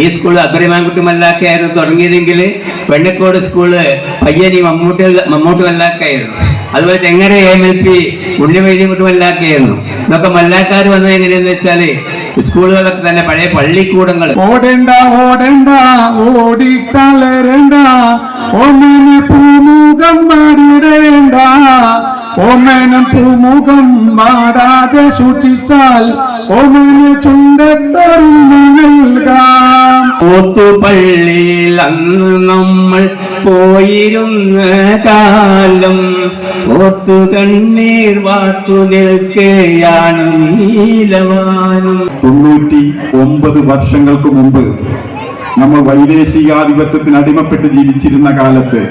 ഈ school Abdurahmankutty മല്ലാക്കയായിരുന്നു തുടങ്ങിയതെങ്കിൽ Vennakode school പയ്യനി Mammootty മല്ലാക്കയായിരുന്നു. അതുപോലെ തെങ്ങര AMLP ഉണ്ണിവൈദ്യകുട്ടി മല്ലാക്കയായിരുന്നു. ഇതൊക്കെ മല്ലാക്കാർ വന്നത് എങ്ങനെയെന്ന് വെച്ചാല് സ്കൂളുകളൊക്കെ തന്നെ പഴയ പള്ളിക്കൂടങ്ങൾ. ഓടണ്ട ഓടണ്ട ഓടി തളരണ്ട ഓമന പൂമുഖം മാറിടേണ്ട ഓമന പൂമുഖം മാറാതെ സൂക്ഷിച്ചാൽ ഓമന ചുണ്ടത്തറിഞ്ഞു നൽകാം. ഓത്തുപള്ളിയിൽ അന്ന് നമ്മൾ പോയിരുന്ന കാലം ഓത്തു കണ്ണീർ വാർത്തു നിൽക്കുകയാണ് നീലവാനം. 99 വർഷങ്ങൾക്ക് മുമ്പ് നമ്മൾ വൈദേശികാധിപത്യത്തിന് അടിമപ്പെട്ട് ജീവിച്ചിരുന്ന കാലത്ത്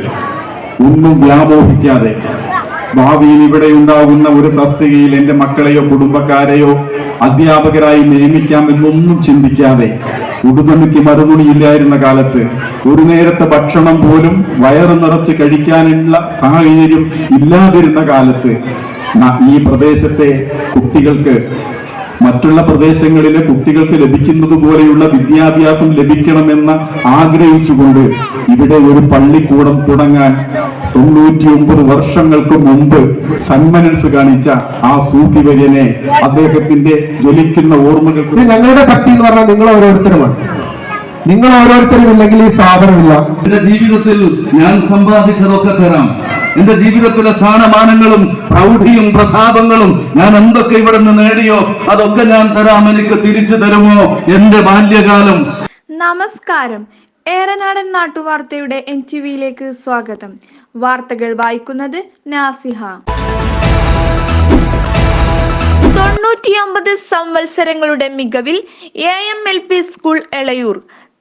ഒന്നും വ്യാമോഹിക്കാതെ ഭാവിയിൽ ഇവിടെ ഉണ്ടാകുന്ന ഒരു തസ്തികയിൽ എൻ്റെ മക്കളെയോ കുടുംബക്കാരെയോ അധ്യാപകരായി നിയമിക്കാമെന്നൊന്നും ചിന്തിക്കാതെ ഉടുതുണിക്ക് മറുതുണിയില്ലായിരുന്ന കാലത്ത് ഒരു നേരത്തെ ഭക്ഷണം പോലും വയറ് നിറച്ച് കഴിക്കാനുള്ള സാഹചര്യം ഇല്ലാതിരുന്ന കാലത്ത് ഈ പ്രദേശത്തെ കുട്ടികൾക്ക് മറ്റുള്ള പ്രദേശങ്ങളിലെ കുട്ടികൾക്ക് ലഭിക്കുന്നത് പോലെയുള്ള വിദ്യാഭ്യാസം ലഭിക്കണമെന്ന് ആഗ്രഹിച്ചുകൊണ്ട് ഇവിടെ ഒരു പള്ളിക്കൂടം തുടങ്ങാൻ 99 വർഷങ്ങൾക്ക് മുമ്പ് സന്മനസ് കാണിച്ച ആ സൂഫി വര്യനെ അദ്ദേഹത്തിന്റെ ജ്വലിക്കുന്ന ഓർമ്മകൾക്ക് ഞങ്ങളുടെ ശക്തി എന്ന് പറഞ്ഞാൽ നിങ്ങൾ ഓരോരുത്തരുമാണ്. നിങ്ങൾ ഓരോരുത്തരും ഇല്ലെങ്കിൽ ഈ സ്ഥാപനമില്ല. എന്റെ ജീവിതത്തിൽ ഞാൻ സമ്പാദിച്ചതൊക്കെ തരാം. എന്റെ ജീവിതത്തിലെ സ്ഥാനമാനങ്ങളും പ്രൗഢിയും പ്രതാപങ്ങളും ഞാൻ എന്തൊക്കെ ഇവിടെ നിന്ന് നേടിയോ അതൊക്കെ ഞാൻ തരാം. എനിക്ക് തിരിച്ചു തരുമോ എന്റെ ബാല്യകാലം? നമസ്കാരം. ഏറനാടൻ നാട്ടുവാർത്തയുടെ NTVയിലേക്ക് സ്വാഗതം. വാർത്തകൾ വായിക്കുന്നത് നാസിഹ. 99 സംവത്സരങ്ങളുടെ മികവിൽ AMLP സ്കൂൾ എളയൂർ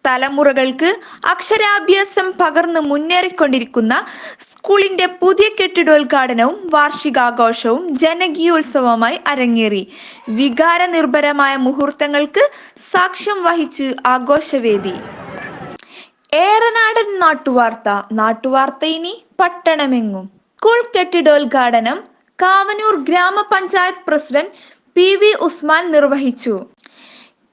തലമുറകൾക്ക് അക്ഷരാഭ്യാസം പകർന്ന് മുന്നേറിക്കൊണ്ടിരിക്കുന്ന സ്കൂളിന്റെ പുതിയ കെട്ടിടോദ്ഘാടനവും വാർഷികാഘോഷവും ജനകീയോത്സവമായി അരങ്ങേറി. വികാര നിർഭരമായ മുഹൂർത്തങ്ങൾക്ക് സാക്ഷ്യം വഹിച്ച് ആഘോഷവേദി. ഏറനാടൻ നാട്ടുവാർത്ത ഇനി പട്ടണമെങ്ങും. സ്കൂൾ കെട്ടിടോദ്ഘാടനം കാവനൂർ ഗ്രാമപഞ്ചായത്ത് പ്രസിഡന്റ് PV ഉസ്മാൻ നിർവഹിച്ചു.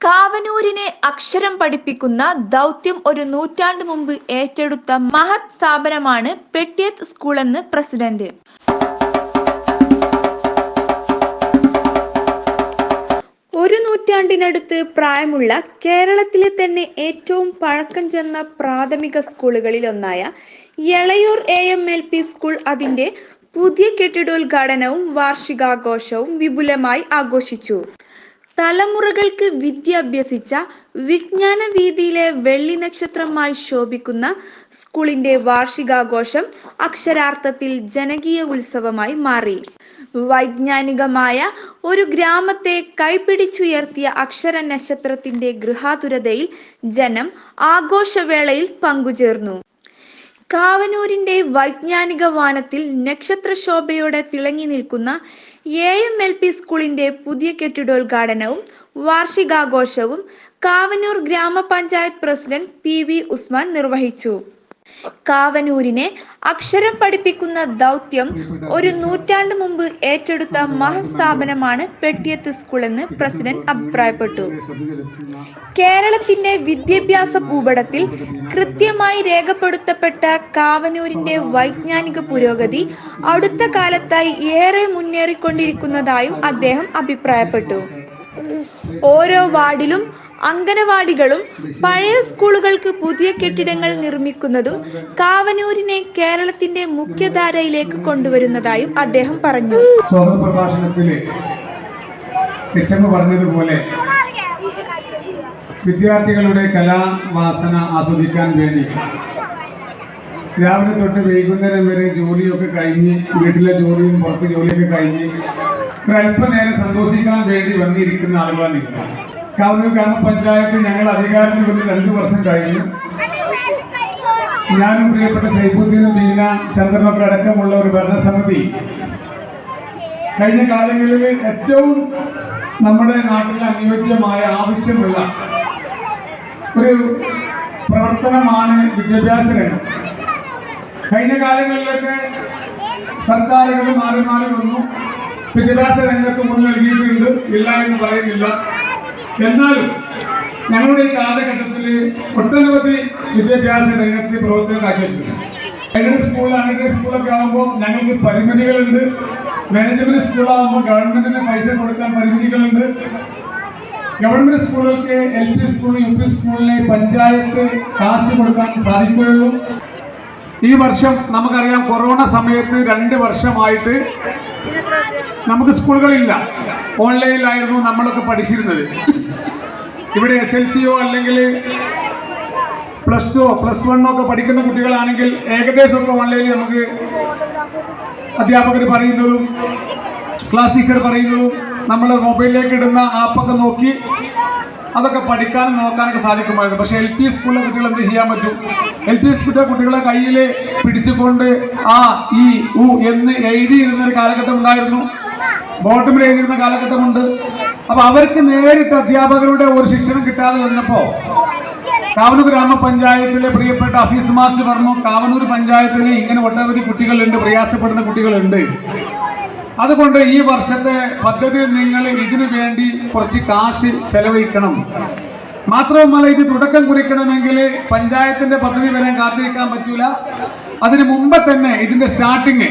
കാവനൂരിനെ അക്ഷരം പഠിപ്പിക്കുന്ന ദൗത്യം ഒരു നൂറ്റാണ്ട് മുമ്പ് ഏറ്റെടുത്ത മഹത് സ്ഥാപനമാണ് പെട്ടിയത്ത് സ്കൂളെന്ന് പ്രസിഡന്റ്. ഒരു നൂറ്റാണ്ടിനടുത്ത് പ്രായമുള്ള കേരളത്തിലെ തന്നെ ഏറ്റവും പഴക്കം ചെന്ന പ്രാഥമിക സ്കൂളുകളിൽ ഒന്നായ എളയൂർ AMLP സ്കൂൾ അതിന്റെ പുതിയ കെട്ടിടോദ്ഘാടനവും വാർഷികാഘോഷവും വിപുലമായി ആഘോഷിച്ചു. തലമുറകൾക്ക് വിദ്യ അഭ്യസിച്ച വിജ്ഞാന വീതിയിലെ വെള്ളി നക്ഷത്രമായി ശോഭിക്കുന്ന സ്കൂളിന്റെ വാർഷികാഘോഷം അക്ഷരാർത്ഥത്തിൽ ജനകീയ ഉത്സവമായി മാറി. വൈജ്ഞാനികമായ ഒരു ഗ്രാമത്തെ കൈപിടിച്ചുയർത്തിയ അക്ഷര നക്ഷത്രത്തിന്റെ ഗൃഹാതുരതയിൽ ജനം ആഘോഷവേളയിൽ പങ്കുചേർന്നു. കാവനൂരിന്റെ വൈജ്ഞാനിക വാനത്തിൽ നക്ഷത്ര ശോഭയോടെ തിളങ്ങി നിൽക്കുന്ന AMLP സ്കൂളിന്റെ പുതിയ കെട്ടിടോദ്ഘാടനവും വാർഷികാഘോഷവും കാവനൂർ ഗ്രാമപഞ്ചായത്ത് പ്രസിഡന്റ് PV ഉസ്മാൻ നിർവഹിച്ചു. കാവനൂരിനെ അക്ഷരം പഠിപ്പിക്കുന്ന ദൗത്യം ഒരു നൂറ്റാണ്ട് മുമ്പ് ഏറ്റെടുത്ത മഹസ്ഥാപനമാണ് പെട്ടിയത്ത് സ്കൂൾ എന്ന് പ്രസിഡന്റ് അഭിപ്രായപ്പെട്ടു. കേരളത്തിന്റെ വിദ്യാഭ്യാസ ഭൂപടത്തിൽ കൃത്യമായി രേഖപ്പെടുത്തപ്പെട്ട കാവനൂരിന്റെ വൈജ്ഞാനിക പുരോഗതി അടുത്ത കാലത്തായി ഏറെ മുന്നേറിക്കൊണ്ടിരിക്കുന്നതായും അദ്ദേഹം അഭിപ്രായപ്പെട്ടു. ഓരോ വാർഡിലും അംഗനവാടികളും പഴയ സ്കൂളുകൾക്ക് പുതിയ കെട്ടിടങ്ങൾ നിർമ്മിക്കുന്നതും കാവനൂരിനെ കേരളത്തിന്റെ മുഖ്യധാരയിലേക്ക് കൊണ്ടുവരുന്നതായും അദ്ദേഹം പറഞ്ഞു. സ്വാഗത പ്രഭാഷണത്തില് പറഞ്ഞതുപോലെ വിദ്യാർത്ഥികളുടെ കലാവാസന ആസ്വദിക്കാൻ വേണ്ടി രാവിലെ തൊട്ട് വൈകുന്നേരം വരെ ജോലിയൊക്കെ കഴിഞ്ഞ് വീട്ടിലെ ജോലിയും പുറത്ത് ജോലിയൊക്കെ കഴിഞ്ഞ് ഒരല്പനേരം സന്തോഷിക്കാൻ വേണ്ടി വന്നിരിക്കുന്ന ആളുകളാണ്. കാവനൂർ ഗ്രാമപഞ്ചായത്ത് ഞങ്ങൾ അധികാരത്തിൽ വന്ന് 2 വർഷം കഴിഞ്ഞു. ഞാനും പ്രിയപ്പെട്ട സൈഫുദ്ദീനും ബീന ചന്ദ്രനൊക്കെ അടക്കമുള്ള ഒരു ഭരണസമിതി കഴിഞ്ഞ കാലങ്ങളിൽ ഏറ്റവും നമ്മുടെ നാട്ടിൽ അനുയോജ്യമായ ആവശ്യമുള്ള ഒരു പ്രവർത്തനമാണ് വിദ്യാഭ്യാസ രംഗം. കഴിഞ്ഞ കാലങ്ങളിലൊക്കെ സർക്കാരുകൾ മാറി മാറി വന്നു. വിദ്യാഭ്യാസ രംഗത്ത് മുൻ നൽകിയിട്ടുണ്ട്, ഇല്ല എന്ന് പറയുന്നില്ല. എന്നാലും ഞങ്ങളുടെ ഈ കാലഘട്ടത്തിൽ ഒട്ടനവധി വിദ്യാഭ്യാസ രംഗത്ത് പ്രവർത്തനം കാഴ്ചവെച്ചിട്ടുണ്ട്. എയ്ഡഡ് സ്കൂളൊക്കെ ആകുമ്പോൾ ഞങ്ങൾക്ക് പരിമിതികളുണ്ട്. മാനേജ്മെന്റ് സ്കൂളാകുമ്പോൾ ഗവൺമെന്റിന് പൈസ കൊടുക്കാൻ പരിമിതികളുണ്ട്. ഗവൺമെന്റ് സ്കൂളുകൾക്ക് LP സ്കൂൾ UP സ്കൂളിലെ പഞ്ചായത്ത് കാശ് കൊടുക്കാൻ സാധിക്കുകയുള്ളൂ. ഈ വർഷം നമുക്കറിയാം, കൊറോണ സമയത്ത് 2 വർഷമായിട്ട് നമുക്ക് സ്കൂളുകളില്ല. ഓൺലൈനിലായിരുന്നു നമ്മളൊക്കെ പഠിച്ചിരുന്നത്. ഇവിടെ SLCയോ അല്ലെങ്കിൽ +2 +1 ഒക്കെ പഠിക്കുന്ന കുട്ടികളാണെങ്കിൽ ഏകദേശമൊക്കെ ഓൺലൈനിൽ നമുക്ക് അധ്യാപകർ പറയുന്നതും ക്ലാസ് ടീച്ചർ പറയുന്നതും നമ്മൾ മൊബൈലിലേക്ക് ഇടുന്ന ആപ്പൊക്കെ നോക്കി അതൊക്കെ പഠിക്കാനും നോക്കാനൊക്കെ സാധിക്കുമായിരുന്നു. പക്ഷേ LP സ്കൂളിലെ കുട്ടികൾ എന്ത് ചെയ്യാൻ പറ്റും? LP സ്കൂളിലെ കുട്ടികളെ കയ്യിൽ പിടിച്ചുകൊണ്ട് ആ ഈ ഉ എന്ന് എഴുതിയിരുന്ന ഒരു കാലഘട്ടം ഉണ്ടായിരുന്നു. ബോർഡിൽ എഴുതിയിരുന്ന കാലഘട്ടമുണ്ട്. അപ്പൊ അവർക്ക് നേരിട്ട് അധ്യാപകരുടെ ഒരു ശിക്ഷണം കിട്ടാതെ വന്നപ്പോൾ കാവനൂർ ഗ്രാമപഞ്ചായത്തിലെ പ്രിയപ്പെട്ട അസീസ് മാസ്റ്റർ പറഞ്ഞു, കാവനൂർ പഞ്ചായത്തിൽ ഇങ്ങനെ ഒട്ടനവധി കുട്ടികളുണ്ട്, പ്രയാസപ്പെടുന്ന കുട്ടികളുണ്ട്. അതുകൊണ്ട് ഈ വർഷത്തെ പദ്ധതിയിൽ നിങ്ങൾ ഇതിനു വേണ്ടി കുറച്ച് കാശ് ചെലവഴിക്കണം. മാത്രവുമല്ല, ഇത് തുടക്കം കുറിക്കണമെങ്കിൽ പഞ്ചായത്തിന്റെ പദ്ധതി വരാൻ കാത്തിരിക്കാൻ പറ്റൂല. അതിനു മുമ്പ് തന്നെ ഇതിന്റെ സ്റ്റാർട്ടിങ്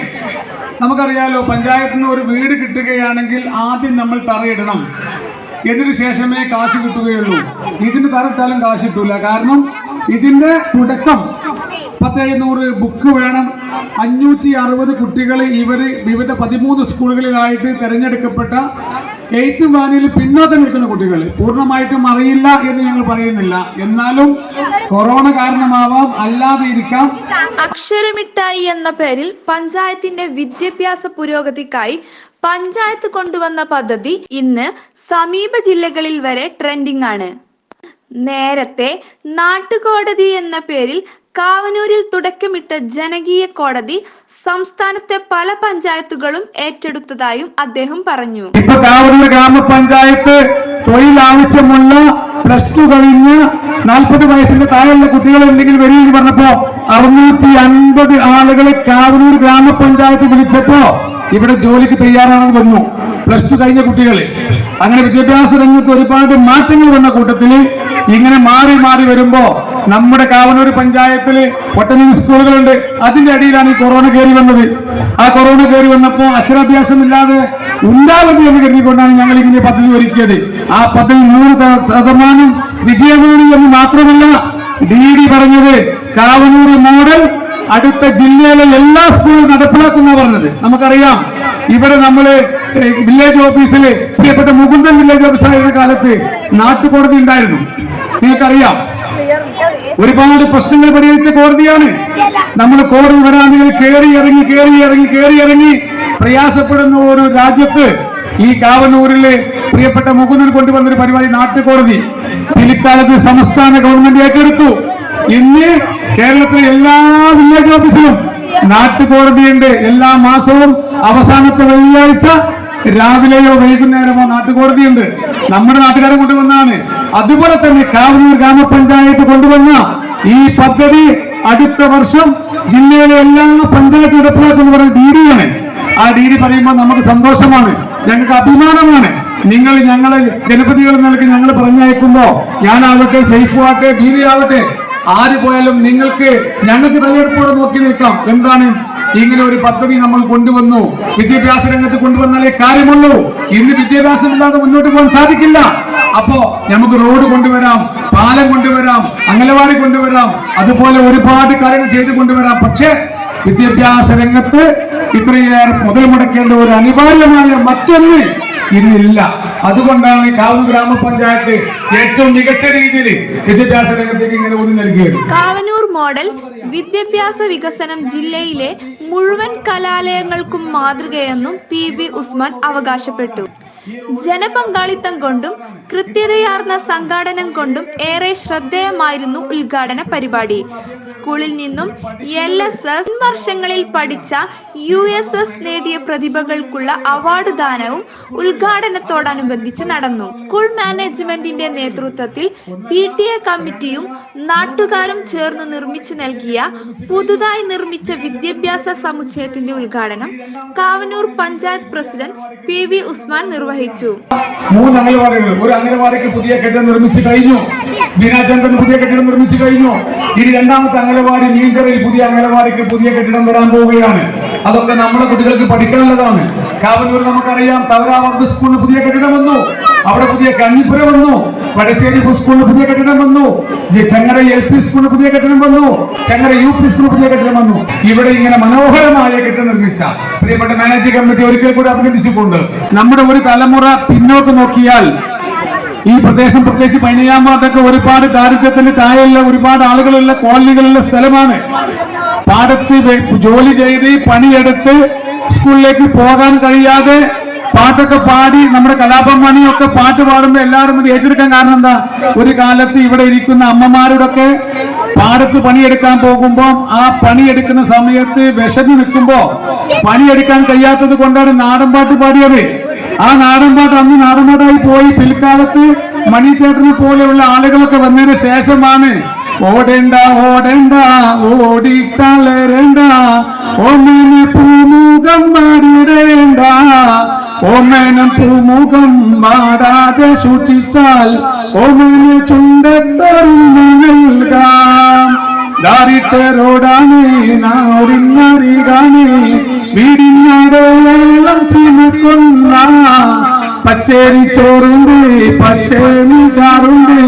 നമുക്കറിയാലോ. പഞ്ചായത്തിന് ഒരു വീട് കിട്ടുകയാണെങ്കിൽ ആദ്യം നമ്മൾ തറയിടണം, ഇതിനു ശേഷമേ കാശ് കിട്ടുകയുള്ളൂ. ഇതിന് തറയിട്ടാലും കാശ് കിട്ടൂല. കാരണം ഇതിന്റെ തുടക്കം 1700 ബുക്ക് വേണം. 560 കുട്ടികൾ ഇവർ വിവിധ 13 സ്കൂളുകളിലായിട്ട് തിരഞ്ഞെടുക്കപ്പെട്ട 8th വാനിൽ പിന്നോക്കം നിൽക്കുന്ന കുട്ടികൾ. പൂർണ്ണമായിട്ടും അറിയില്ല എന്ന് ഞങ്ങൾ പറയുന്നില്ല, എന്നാലും കൊറോണ കാരണമാവാം, അല്ലാതെ ഇരിക്കാം. അക്ഷരമിഠായി എന്ന പേരിൽ പഞ്ചായത്തിന്റെ വിദ്യാഭ്യാസ പുരോഗതിക്കായി പഞ്ചായത്ത് കൊണ്ടുവന്ന പദ്ധതി ഇന്ന് സമീപ ജില്ലകളിൽ വരെ ട്രെൻഡിംഗ് ആണ്. നേരത്തെ നാട്ടുകോടതി എന്ന പേരിൽ കാവനൂരിൽ തുടക്കമിട്ട ജനകീയ കോടതി സംസ്ഥാനത്തെ പല പഞ്ചായത്തുകളും ഏറ്റെടുത്തതായും അദ്ദേഹം പറഞ്ഞു. ഇപ്പൊ കാവനൂർ ഗ്രാമപഞ്ചായത്ത് തൊഴിൽ ആവശ്യമുള്ള +2 കഴിഞ്ഞ് 40 വയസ്സിന്റെ താഴെയുള്ള കുട്ടികൾ ഉണ്ടെങ്കിൽ വരികയെന്ന് പറഞ്ഞപ്പോ 650 ആളുകളെ കാവനൂർ ഗ്രാമപഞ്ചായത്ത് വിളിച്ചപ്പോ ഇവിടെ ജോലിക്ക് തയ്യാറാണെന്ന് വന്നു. +2 കഴിഞ്ഞ കുട്ടികൾ. അങ്ങനെ വിദ്യാഭ്യാസ രംഗത്ത് ഒരുപാട് മാറ്റങ്ങൾ വന്ന കൂട്ടത്തിൽ ഇങ്ങനെ മാറി മാറി വരുമ്പോ നമ്മുടെ കാവനൂർ പഞ്ചായത്തിൽ ഒട്ടനവധി സ്കൂളുകളുണ്ട്. അതിന്റെ അടിയിലാണ് ഈ കൊറോണ കയറി വന്നത്. ആ കൊറോണ കയറി വന്നപ്പോ അക്ഷരാഭ്യാസം ഇല്ലാതെ ഉണ്ടാവരുത് എന്ന് കരുതിക്കൊണ്ടാണ് ഞങ്ങൾ ഇങ്ങനെ പദ്ധതി ഒരുക്കിയത്. ആ പദ്ധതി 100% വിജയമാണ് എന്ന് മാത്രമല്ല, DD പറഞ്ഞത് കാവനൂർ മോഡൽ അടുത്ത ജില്ലയിലെ എല്ലാ സ്കൂളും നടപ്പിലാക്കുന്ന പറഞ്ഞത്. നമുക്കറിയാം, ഇവിടെ നമ്മള് വില്ലേജ് ഓഫീസിൽ പ്രിയപ്പെട്ട മുകുന്ദൻ വില്ലേജ് ഓഫീസറായിരുന്ന കാലത്ത് നാട്ടുകോടതി ഉണ്ടായിരുന്നു. നിങ്ങൾക്കറിയാം, ഒരുപാട് പ്രശ്നങ്ങൾ പരിഹരിച്ച കോടതിയാണ്. നമ്മൾ കോടതി വരാണെങ്കിൽ കയറി ഇറങ്ങി പ്രയാസപ്പെടുന്ന ഒരു രാജ്യത്ത് ഈ കാവനൂരിലെ പ്രിയപ്പെട്ട മുകുന്ദൻ കൊണ്ടുവന്നൊരു പരിപാടി നാട്ടുകോടതി പിൽക്കാലത്ത് സംസ്ഥാന ഗവൺമെന്റ് ഏറ്റെടുത്തു. ഇന്ന് കേരളത്തിലെ എല്ലാ വില്ലേജ് ഓഫീസിലും നാട്ടുകോടതിയുണ്ട്. എല്ലാ മാസവും അവസാനത്തെ വെള്ളിയാഴ്ച രാവിലെയോ വൈകുന്നേരമോ നാട്ടുകോടതിയുണ്ട്. നമ്മുടെ നാട്ടുകാരെ കൊണ്ടുവന്നാണ്. അതുപോലെ തന്നെ കാവനൂർ ഗ്രാമപഞ്ചായത്ത് കൊണ്ടുവന്ന ഈ പദ്ധതി അടുത്ത വർഷം ജില്ലയിലെ എല്ലാ പഞ്ചായത്ത് നടപ്പിലാക്കുന്ന പറഞ്ഞ DD ആണ്. ആ DD പറയുമ്പോൾ നമുക്ക് സന്തോഷമാണ്, ഞങ്ങൾക്ക് അഭിമാനമാണ്. നിങ്ങൾ ഞങ്ങളെ ജനപ്രതിനിധികൾ നൽകി ഞങ്ങൾ പറഞ്ഞയക്കുമ്പോ ഞാനാവട്ടെ, സൈഫു ആവട്ടെ, ബീവി ആവട്ടെ, ആര് പോയാലും ഞങ്ങൾക്ക് തെരഞ്ഞെടുപ്പോടെ നോക്കി നിൽക്കാം. എന്താണ് ഇങ്ങനെ ഒരു പദ്ധതി നമ്മൾ കൊണ്ടുവന്നു. വിദ്യാഭ്യാസ രംഗത്ത് കൊണ്ടുവന്നാലേ കാര്യമുള്ളൂ. ഇന്ന് വിദ്യാഭ്യാസം ഇല്ലാതെ മുന്നോട്ട് പോകാൻ സാധിക്കില്ല. അപ്പോ നമുക്ക് റോഡ് കൊണ്ടുവരാം, പാലം കൊണ്ടുവരാം, അംഗനവാടി കൊണ്ടുവരാം, അതുപോലെ ഒരുപാട് കാര്യങ്ങൾ ചെയ്തു കൊണ്ടുവരാം. പക്ഷേ വിദ്യാഭ്യാസ രംഗത്ത് ഇത്രയേറെ മുതൽ മുടക്കേണ്ട ഒരു അനിവാര്യമായ മറ്റൊന്ന് ഇന്നില്ല. അതുകൊണ്ടാണ് കാവനൂർ ഗ്രാമപഞ്ചായത്ത് ഏറ്റവും മികച്ച രീതിയിൽ വിദ്യാഭ്യാസ രംഗത്തേക്ക് ഇങ്ങനെ ഊന്നി നൽകിയത്. കാവനൂർ മോഡൽ വിദ്യാഭ്യാസ വികസനം ജില്ലയിലെ മുഴുവൻ കലാലയങ്ങൾക്കും മാതൃകയെന്നും PB ഉസ്മാൻ അവകാശപ്പെട്ടു. ജനപങ്കാളിത്തം കൊണ്ടും കൃത്യതയാർന്ന സംഘാടനം കൊണ്ടും ഏറെ ശ്രദ്ധേയമായിരുന്നു ഉദ്ഘാടന പരിപാടി. സ്കൂളിൽ നിന്നും LSS വർഷങ്ങളിൽ പഠിച്ച USS നേടിയ പ്രതിഭകൾക്കുള്ള അവാർഡ് ദാനവും ഉദ്ഘാടനത്തോടനുബന്ധിച്ച് നടന്നു. സ്കൂൾ മാനേജ്മെന്റിന്റെ നേതൃത്വത്തിൽ PTA കമ്മിറ്റിയും നാട്ടുകാരും ചേർന്ന് നിർമ്മിച്ചു നൽകിയ പുതുതായി നിർമ്മിച്ച വിദ്യാഭ്യാസ സമുച്ചയത്തിന്റെ ഉദ്ഘാടനം കാവനൂർ പഞ്ചായത്ത് പ്രസിഡന്റ് PV ഉസ്മാൻ നിർവഹിച്ചു. 3 അംഗനവാടികൾ, ഒരു അംഗനവാടിക്ക് പുതിയ കെട്ടിടം നിർമ്മിച്ചു കഴിഞ്ഞു. ബീനാചന്ദ്രൻ പുതിയ കെട്ടിടം നിർമ്മിച്ചു കഴിഞ്ഞു. ഇനി 2ാമത്തെ അംഗനവാടി മീഞ്ചറയിൽ പുതിയ അംഗനവാടിക്ക് പുതിയ കെട്ടിടം വരാൻ പോവുകയാണ്. അതൊക്കെ നമ്മുടെ കുട്ടികൾക്ക് പഠിക്കാനുള്ളതാണ്. കാവനൂർ നമുക്കറിയാം, തവരാവർദ്ധ സ്കൂളിന് പുതിയ കെട്ടിടം വന്നു, അവിടെ പുതിയ കഞ്ഞിപ്പുര വന്നു, വടശ്ശേരി സ്കൂളിന് പുതിയ കെട്ടിടം വന്നു, ചങ്ങര LP സ്കൂളിന് പുതിയ കെട്ടിടം വന്നു, ചങ്ങര UP സ്കൂളിന് പുതിയ കെട്ടിടം വന്നു. ഇവിടെ ഇങ്ങനെ മനോഹരമായ കെട്ടിടം നിർമ്മിച്ച പ്രിയപ്പെട്ട മാനേജിംഗ് കമ്മിറ്റി ഒരിക്കൽ കൂടി അഭിനന്ദിച്ചുകൊണ്ട്, നമ്മുടെ ഒരു തലമുറ പിന്നോട്ട് നോക്കിയാൽ ഈ പ്രദേശം, പ്രത്യേകിച്ച് പൈനയാം വാർഡൊക്കെ ഒരുപാട് ദാരിദ്ര്യത്തിന് താഴെയുള്ള ഒരുപാട് ആളുകളുള്ള കോളനികളുള്ള സ്ഥലമാണ്. പാടത്ത് ജോലി ചെയ്ത് പണിയെടുത്ത് സ്കൂളിലേക്ക് പോകാൻ കഴിയാതെ പാട്ടൊക്കെ പാടി നമ്മുടെ കലാപമണിയൊക്കെ പാട്ട് പാടുമ്പോൾ എല്ലാവരും ഇത് ഏറ്റെടുക്കാൻ കാരണം എന്താ? ഒരു കാലത്ത് ഇവിടെ ഇരിക്കുന്ന അമ്മമാരോടൊക്കെ പാടത്ത് പണിയെടുക്കാൻ പോകുമ്പോൾ ആ പണിയെടുക്കുന്ന സമയത്ത് വിശന്ന് നിൽക്കുമ്പോ പണിയെടുക്കാൻ കഴിയാത്തത് കൊണ്ടാണ് നാടൻപാട്ട് പാടിയത്. ആ നാടൻപാട്ട് അന്ന് നാടൻപാട്ടായി പോയി. പിൽക്കാലത്ത് മണിച്ചേട്ടനെ പോലെയുള്ള ആളുകളൊക്കെ വന്നതിന് ശേഷമാണ് ഓടേണ്ട ഓടേണ്ട ഓടി തളരേണ്ട ഓമനെ പൂമുഖം മാറിടേണ്ട ഓമനം പൂമുഖം മാറാതെ സൂക്ഷിച്ചാൽ ഓമനെ ചുണ്ടത്തറിഞ്ഞു നൽകാം. ദാരിദ്ര്യരോടാണ് നാടിനറികാണ് വീടിനടയാളം ചുമക്കുന്ന പച്ചേരി ചോറുണ്ട് പച്ചേരി ചാറുണ്ട്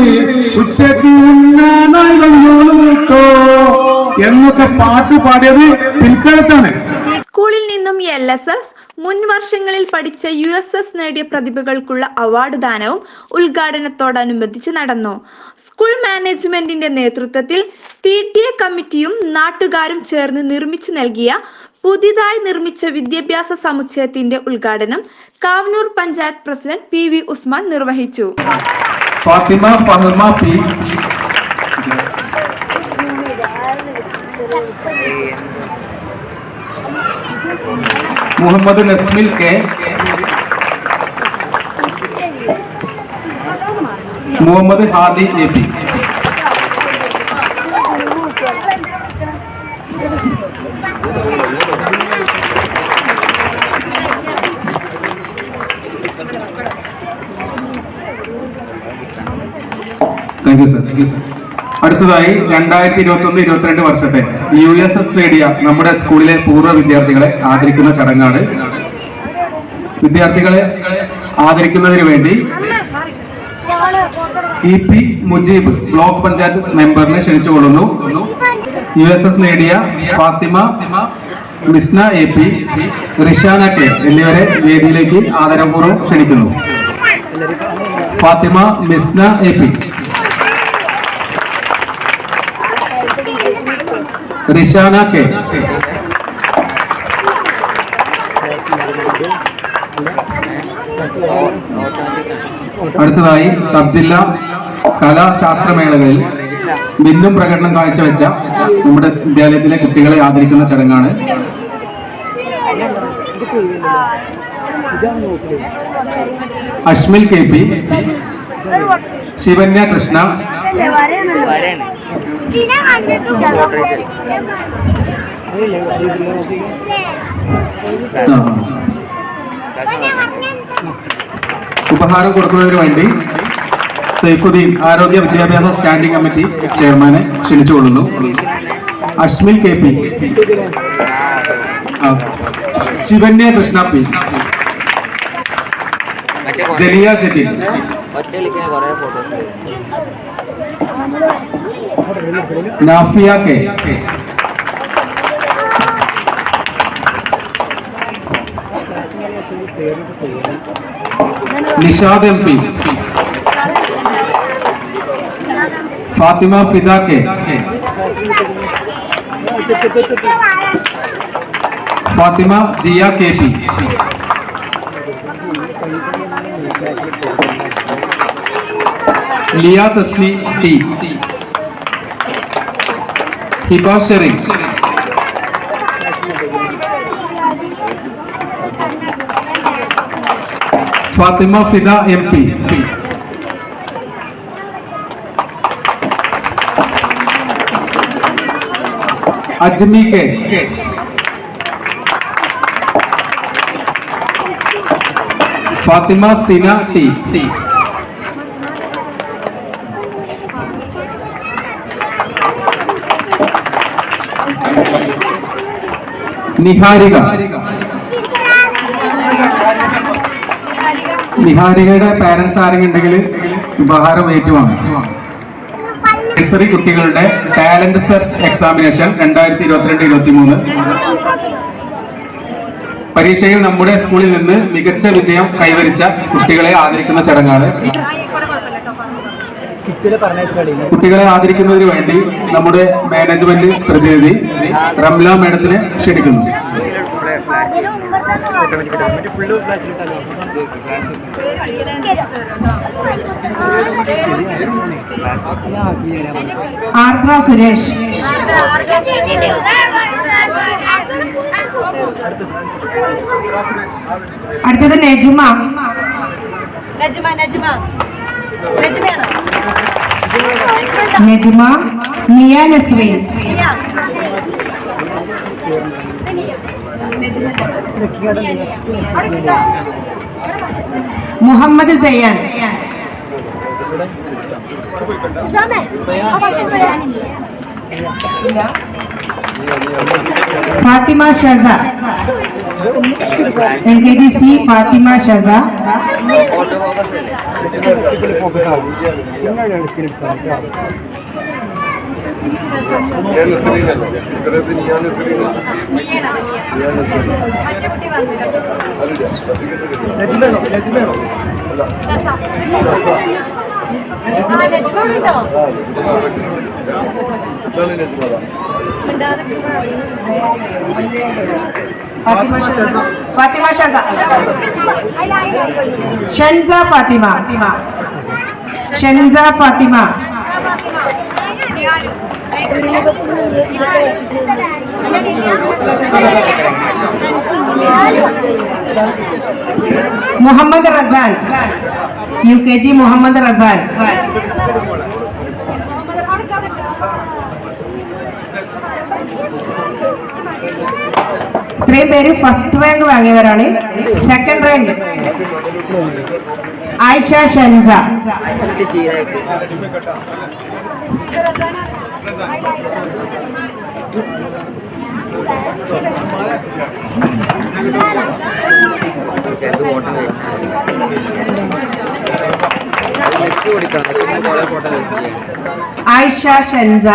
ഉച്ചക്ക് ഉണ്ണാനായി വന്നോളൂ കേട്ടോ എന്നൊക്കെ പാട്ട് പാടിയത് പിൽക്കാലത്താണ്. സ്കൂളിൽ നിന്നും LSS, മുൻ വർഷങ്ങളിൽ പഠിച്ച USS നേടിയ പ്രതിഭകൾക്കുള്ള അവാർഡ് ദാനവും ഉദ്ഘാടനത്തോടനുബന്ധിച്ച് നടന്നു. സ്കൂൾ മാനേജ്മെന്റിന്റെ നേതൃത്വത്തിൽ PTA കമ്മിറ്റിയും നാട്ടുകാരും ചേർന്ന് നിർമ്മിച്ചു നൽകിയ പുതിയതായി നിർമ്മിച്ച വിദ്യാഭ്യാസ സമുച്ചയത്തിന്റെ ഉദ്ഘാടനം കാവനൂർ പഞ്ചായത്ത് പ്രസിഡന്റ് PV ഉസ്മാൻ നിർവഹിച്ചു. Fathima Fahma P, Muhammad Nasmil K, Muhammad Hadi AP. Thank you sir. അടുത്തതായി 2021-22 വർഷത്തെ USS നേടിയ നമ്മുടെ സ്കൂളിലെ പൂർവ്വ വിദ്യാർത്ഥികളെ ആദരിക്കുന്ന ചടങ്ങാണ്. വിദ്യാർത്ഥികളെ ആദരിക്കുന്നതിന് വേണ്ടി EP മുജീബ് ബ്ലോക്ക് പഞ്ചായത്ത് മെമ്പറിനെ ക്ഷണിച്ചുകൊള്ളുന്നു. USS നേടിയ ഫാത്തിമ, മിസ്ന AP, റിഷാന K എന്നിവരെ വേദിയിലേക്ക് ആദരപൂർവ്വം ക്ഷണിക്കുന്നു. Fathima, Misna AP, Rishana K. അടുത്തതായി സബ് ജില്ലാ കലാശാസ്ത്രമേളകളിൽ മിന്നും പ്രകടനം കാഴ്ചവെച്ച നമ്മുടെ വിദ്യാലയത്തിലെ കുട്ടികളെ ആദരിക്കുന്ന ചടങ്ങാണ്. അഷ്മിൽ KP, ശിവന്യ കൃഷ്ണ, ഉപഹാരം കൊടുക്കുന്നതിന് വേണ്ടി സൈഫുദ്ദീൻ ആരോഗ്യ വിദ്യാഭ്യാസ സ്റ്റാൻഡിംഗ് കമ്മിറ്റി ചെയർമാനെ ക്ഷണിച്ചുകൊള്ളുന്നു. Ashmil KP, Shivanya Krishna P, Jaliya Chetti, Nafiya K, Nishad MP, Fathima Fida K, Fathima Jiya KP, Liya Tasni T, Hiba Sherin, Fathima Fida MP, Ajmi K, Fathima Sina T, Niharika. നിഹാരികയുടെ പാരന്റ്സ് ആരെങ്കിലും ഉണ്ടെങ്കിൽ ഉപഹാരം ഏറ്റുവാങ്ങും. നഴ്സറി കുട്ടികളുടെ ടാലന്റ് സെർച്ച് എക്സാമിനേഷൻ 2022-23 പരീക്ഷയിൽ നമ്മുടെ സ്കൂളിൽ നിന്ന് മികച്ച വിജയം കൈവരിച്ച കുട്ടികളെ ആദരിക്കുന്ന ചടങ്ങാണ്. കുട്ടികളെ ആദരിക്കുന്നതിന് വേണ്ടി നമ്മുടെ മാനേജ്മെന്റ് പ്രതിനിധി റംല മേഡത്തിനെ ക്ഷണിക്കുന്നു. ആർദ്ര സുരേഷ്, അടുത്തത് നജ്മ. നജ്മ നിയ Nasreen, Muhammad Sayyan, Fathima ഷസ, LKG C Fathima ഷസ, Fathima ഷസ, Shansa Fathima, Shansa Fathima, Muhammad Razan, UKG Muhammad Razan, ഇത്രയും പേര് ഫസ്റ്റ് റാങ്ക് വാങ്ങിയവരാണ്. Second rank Ayisha Shansa, Ayisha Shansa,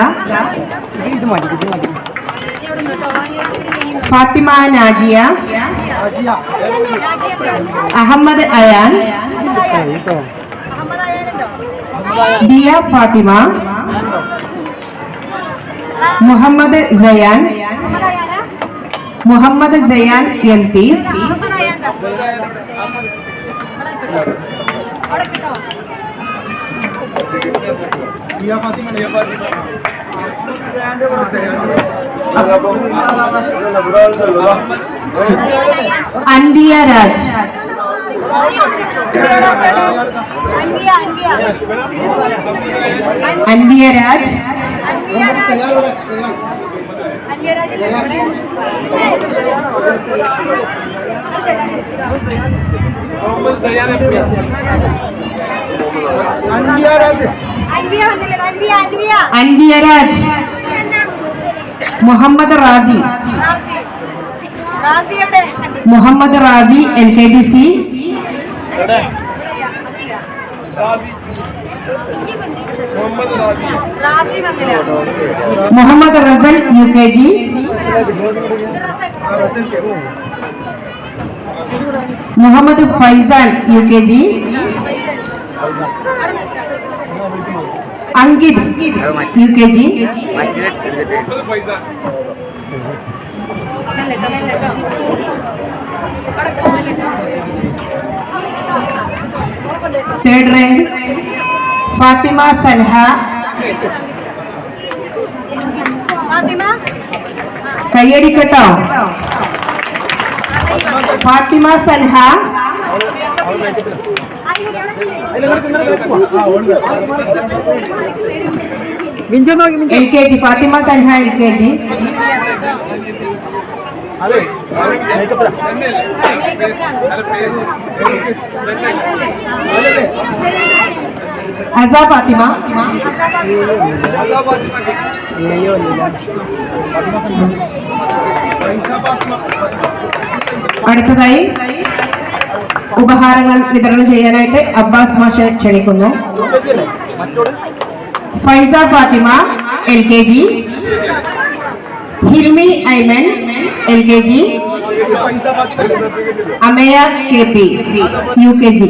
Fathima Najiya, Ahammed Ayan, Diya Fathima, Muhammad Sayan, Muhammad Sayan MP, Anvia Raj, Anvia Raj, Anvia Raj, Muhammad Razi, Muhammad Razi LKG C, Muhammad Rasal UKG, Muhammad Faizan UKG, Ankit UKG, third rank Fathima Sanha, കയ്യടിക്കട്ടോ. Fathima Sanha, LKG Fatima Sanha LKG. Aza Fatima. അടുത്തതായി ഉപഹാരങ്ങൾ വിതരണം ചെയ്യാനായിട്ട് അബ്ബാസ് മാഷെ ക്ഷണിക്കുന്നു. ഫൈസ Fathima LKG, Hilmi Ayman LKG, Amaya KP UKG.